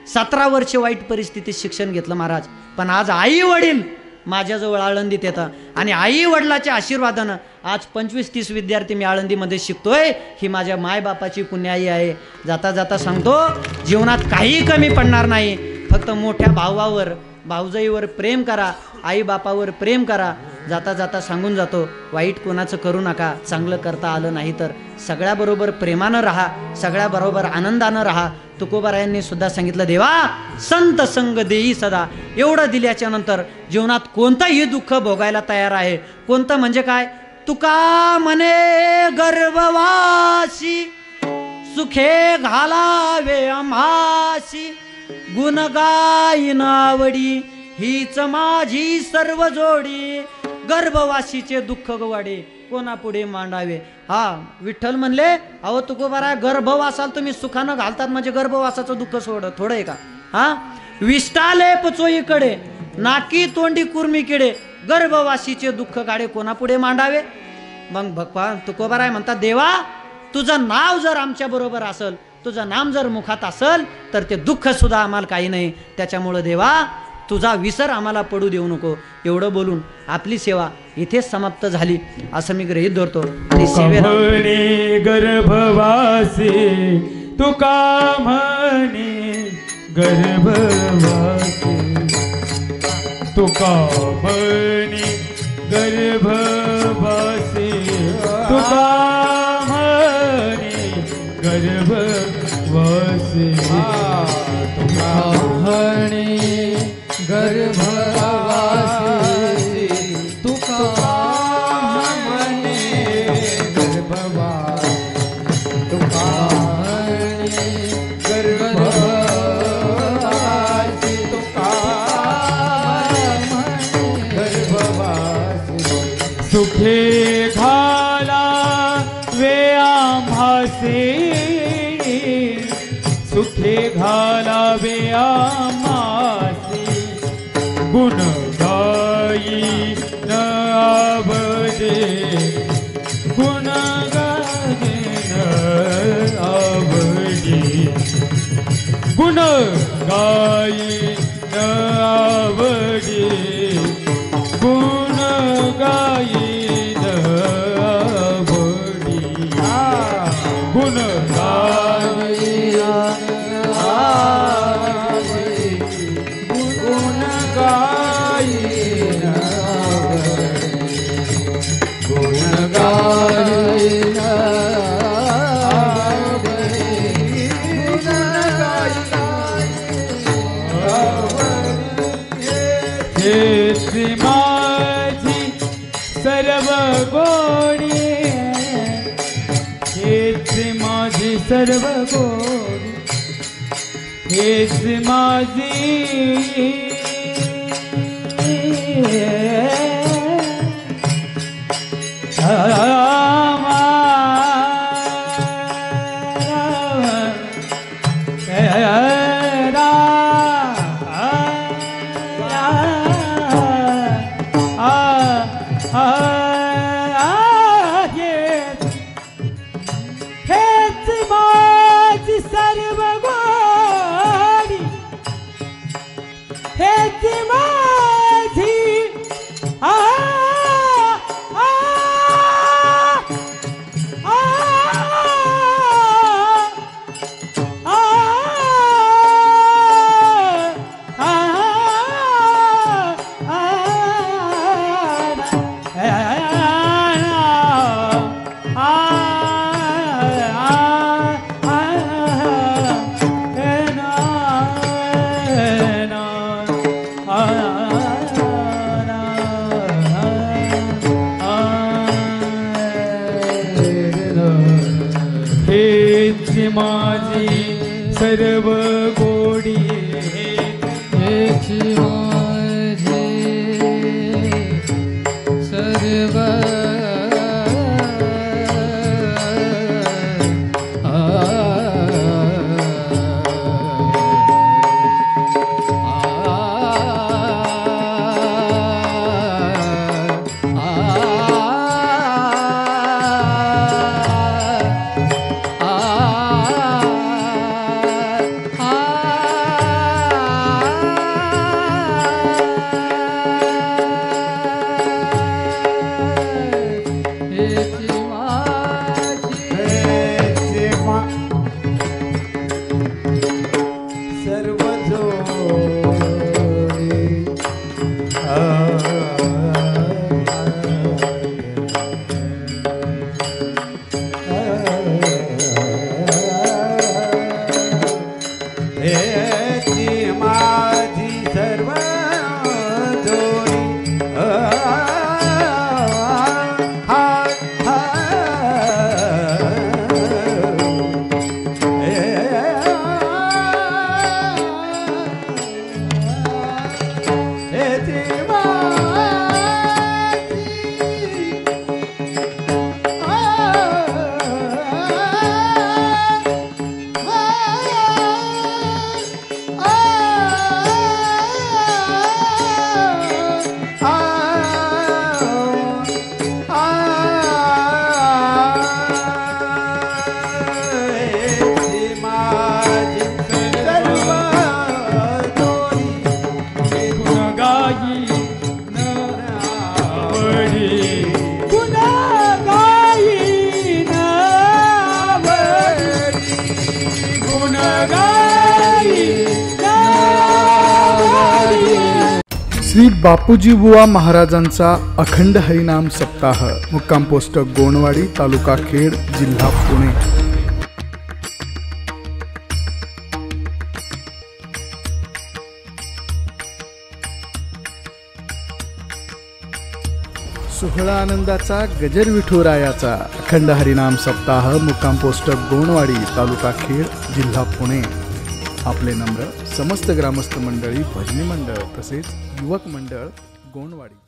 17 वर्ष वाईट परिस्थितीत शिक्षण घेतलं महाराज, पण आज आई वडील माझ्याजवळ आळंदीत येतं, आणि आई वडिलाच्या आशीर्वादानं आज 25-30 विद्यार्थी मी आळंदीमध्ये शिकतोय. ही माझ्या मायबापाची पुण्याई आहे. जाता जाता सांगतो, जीवनात काही कमी पडणार नाही. फक्त मोठ्या भावावर भाऊजाईवर प्रेम करा, आई बापावर प्रेम करा. जाता जाता सांगून जातो, वाईट कोणाचं करू नका. चांगलं करता आलं नाही तर सगळ्याबरोबर प्रेमानं राहा, सगळ्याबरोबर आनंदानं राहा. तुकोबारायांनी सुद्धा सांगितलं, देवा संत संग देई सदा. एवढं दिल्याच्या नंतर जीवनात कोणतंही दुःख भोगायला तयार आहे. कोणतं म्हणजे काय? तुका म्हणे गर्भवासी, सुखे घालावे आम्हासी, गुण गायीन आवडी, हीच माझी सर्व जोडी. गर्भवासीचे दुःख गवाडे, कोणापुढे मांडावे. हा विठ्ठल म्हणले, अहो तुकोबारा, गर्भवासाला तुम्ही सुखानं घालतात म्हणजे गर्भवासाचं दुःख सोड थोडं आहे का? हा विष्टाले पचोईकडे, नाकी तोंडी कुर्मी किडे, गर्भवासीचे दुःख गाडे कोणापुढे मांडावे. मग भगवान तुकोबाराय म्हणतात, देवा तुझं नाव जर आमच्या बरोबर असेल, तुझं नाम जर मुखात असेल, तर ते दुःख सुद्धा आम्हाला काही नाही. त्याच्यामुळं देवा तुझा विसर आम्हाला पडू देऊ नको. एवढं बोलून आपली सेवा इथेच समाप्त झाली असं मी गृहीत धरतो. आणि सेवेला गर्भवासी, तुका म्हणे गर्भवासी, तुका म्हणे गर्भवासी, तुका म्हणे गर्भवासी, तुका म्हणे गर्भवासी, तुका म्हणे गर्भवासी, तुका म्हणे गर्भवासी, तुका म्हणे गर्भवासी. सुखे घाला वे आम्हासी, सुखे घालावे आम्हासी, गुण गाई न आवडे, गुण गाई न आवडे. गुण गायी न आवडी गुण गायी न आवडी गुण गायी गुण गायी गुण गायी हेच माझी सर्व गोडी हेच माझी सर्व गोडी हेच माझी हेच माझी सर्व गोडी हेच माझी हेच माझी सर्व गोडी हेच माझी सर्व श्री बापूजी बुवा महाराजांचा अखंड हरिनाम सप्ताह मुक्काम पोस्ट गोणवाडी तालुका खेड जिल्हा पुणे। सोहळा आनंदाचा गजर विठुरायाचा अखंड हरिनाम सप्ताह मुक्काम पोस्ट गोणवाडी तालुका खेड जिल्हा पुणे। आपले नम्र समस्त ग्रामस्थ मंडळी, भजनी मंडळ तसेच युवक मंडळ गोणवाडी।